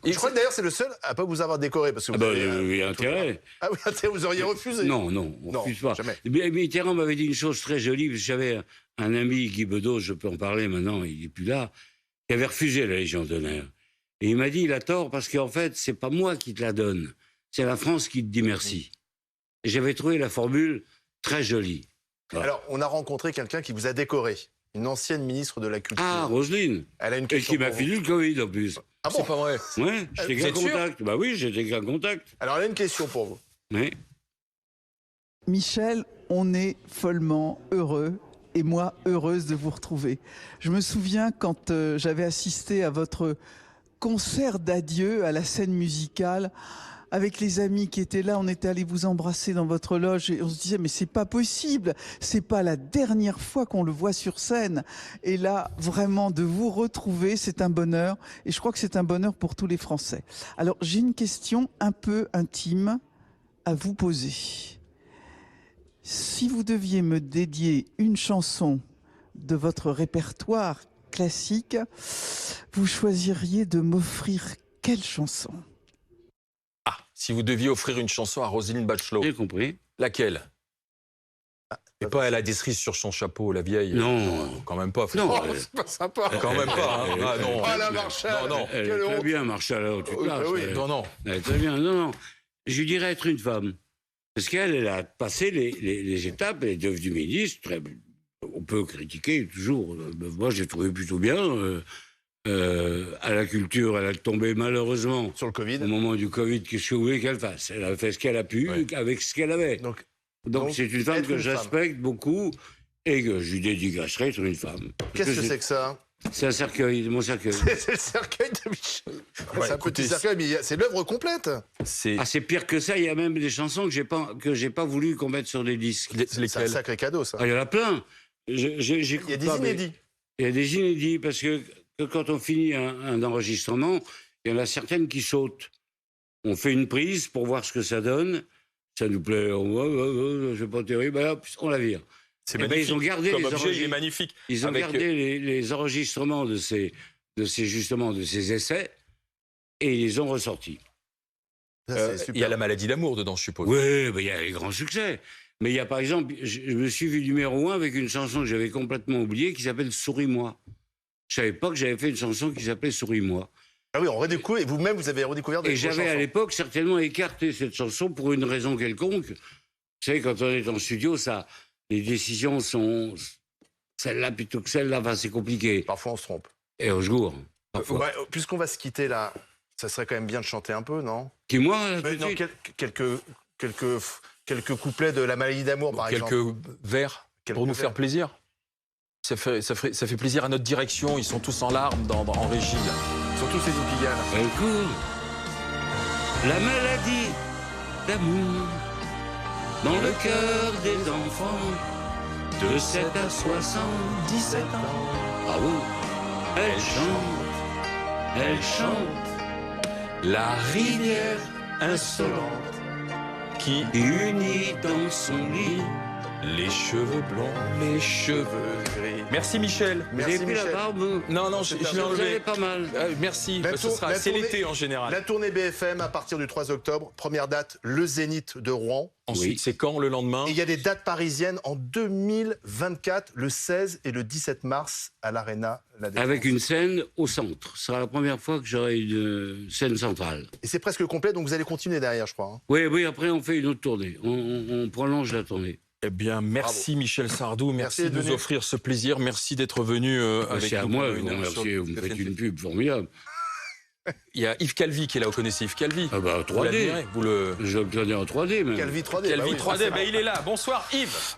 Et je crois que d'ailleurs c'est le seul à pas vous avoir décoré parce que il y a intérêt. Ah oui, vous auriez refusé. Non, on refuse pas. Jamais. Mitterrand m'avait dit une chose très jolie, parce que j'avais un ami, Guy Bedos, je peux en parler maintenant, il n'est plus là, qui avait refusé la Légion d'honneur. Et il m'a dit, il a tort, parce qu'en fait, c'est pas moi qui te la donne, c'est la France qui te dit merci. Et j'avais trouvé la formule très jolie. Alors, on a rencontré quelqu'un qui vous a décoré. Une ancienne ministre de la Culture. Ah, Roselyne. Elle a une Et question qui m'a pour vous. filé le Covid, en plus. Ah bon? C'est pas vrai. Ouais, j'étais Vous qu'un êtes sûr? contact. Bah oui, j'étais qu'un contact. Alors, elle a une question pour vous. Oui. Michel, on est follement heureux, et moi heureuse de vous retrouver. Je me souviens quand j'avais assisté à votre concert d'adieu à la scène musicale, avec les amis qui étaient là, on était allés vous embrasser dans votre loge et on se disait mais c'est pas possible, c'est pas la dernière fois qu'on le voit sur scène. Et là, vraiment, de vous retrouver, c'est un bonheur et je crois que c'est un bonheur pour tous les Français. Alors, j'ai une question un peu intime à vous poser. Si vous deviez me dédier une chanson de votre répertoire classique, vous choisiriez de m'offrir quelle chanson ? Ah, si vous deviez offrir une chanson à Roselyne Bachelot. J'ai compris. Laquelle? Et pas elle a des cerises sur son chapeau, la vieille. Non. Quand même pas. Non, c'est pas sympa. Quand même pas. Hein. Ah non. Ah, la Marshall. Non, non. Elle est très bien, Marshall, alors tu te lâches. Oui, non, non. Elle est très bien. Non, non. Je lui dirais être une femme. Parce qu'elle a passé les étapes, elle est devenue ministre. On peut critiquer toujours. Moi, j'ai trouvé plutôt bien. À la culture, elle a tombé malheureusement sur le Covid. Au moment du Covid, qu'est-ce que vous voulez qu'elle fasse? Elle a fait ce qu'elle a pu avec ce qu'elle avait. Donc c'est une femme que j'aspecte beaucoup et que je lui dédicacerai être une femme. Qu'est-ce que c'est que ça? C'est un cercueil, mon cercueil. C'est le cercueil de Michel. C'est un petit cercueil, mais c'est l'œuvre complète. C'est pire que ça. Il y a même des chansons que j'ai pas voulu qu'on mette sur des disques. C'est un sacré cadeau, ça. Ah, il y en a plein. Il y a des inédits. Il y a des inédits parce que quand on finit un enregistrement, il y en a certaines qui sautent. On fait une prise pour voir ce que ça donne. Ça nous plaît. C'est pas terrible. Hop, on la vire. C'est magnifique. Ils ont gardé comme objet, il est magnifique. Ils ont gardé les enregistrements de ces essais et ils les ont ressortis. Il y a La maladie d'amour dedans, je suppose. Oui, il y a les grands succès. Mais il y a par exemple, je me suis vu numéro 1 avec une chanson que j'avais complètement oubliée qui s'appelle Souris-moi. Je savais pas que j'avais fait une chanson qui s'appelait Souris-moi. Ah oui, on redécouvre, et vous-même, vous avez redécouvert des chansons. Et j'avais à l'époque certainement écarté cette chanson pour une raison quelconque. Vous savez, quand on est en studio, les décisions sont celle-là plutôt que celle-là. Enfin, c'est compliqué. Parfois, on se trompe. Et on se gourre. Puisqu'on va se quitter là, ça serait quand même bien de chanter un peu, non? Qui, moi non, quelques couplets de La maladie d'amour, par exemple. Quelques vers pour nous faire plaisir. Ça fait plaisir à notre direction. Ils sont tous en larmes en régie. Là. Surtout ces épigales. Elle court. La maladie d'amour dans le cœur des enfants de 7 à 77 ans. Bravo. Elle chante la rivière insolente qui unit dans son lit les cheveux blonds, les cheveux gris. Merci Michel. Vous avez pris la barbe? Non, je l'ai enlevé. Pas mal. Merci. C'est l'été en général. La tournée BFM à partir du 3 octobre. Première date, le Zénith de Rouen. Ensuite, c'est quand le lendemain? Et il y a des dates parisiennes en 2024, le 16 et le 17 mars à l'Arena La Défense. Avec une scène au centre. Ce sera la première fois que j'aurai une scène centrale. Et c'est presque complet, donc vous allez continuer derrière, je crois. Hein. Oui, après on fait une autre tournée. On prolonge la tournée. Eh bien, merci Michel Sardou, merci de nous offrir ce plaisir, merci d'être venu avec nous. C'est à moi, vous me faites une pub formidable. Il y a Yves Calvi qui est là, vous connaissez Yves Calvi? Ah bah 3D. Vous le... Je le connais en 3D même. Calvi 3D. Calvi 3D, il est là. Bonsoir Yves.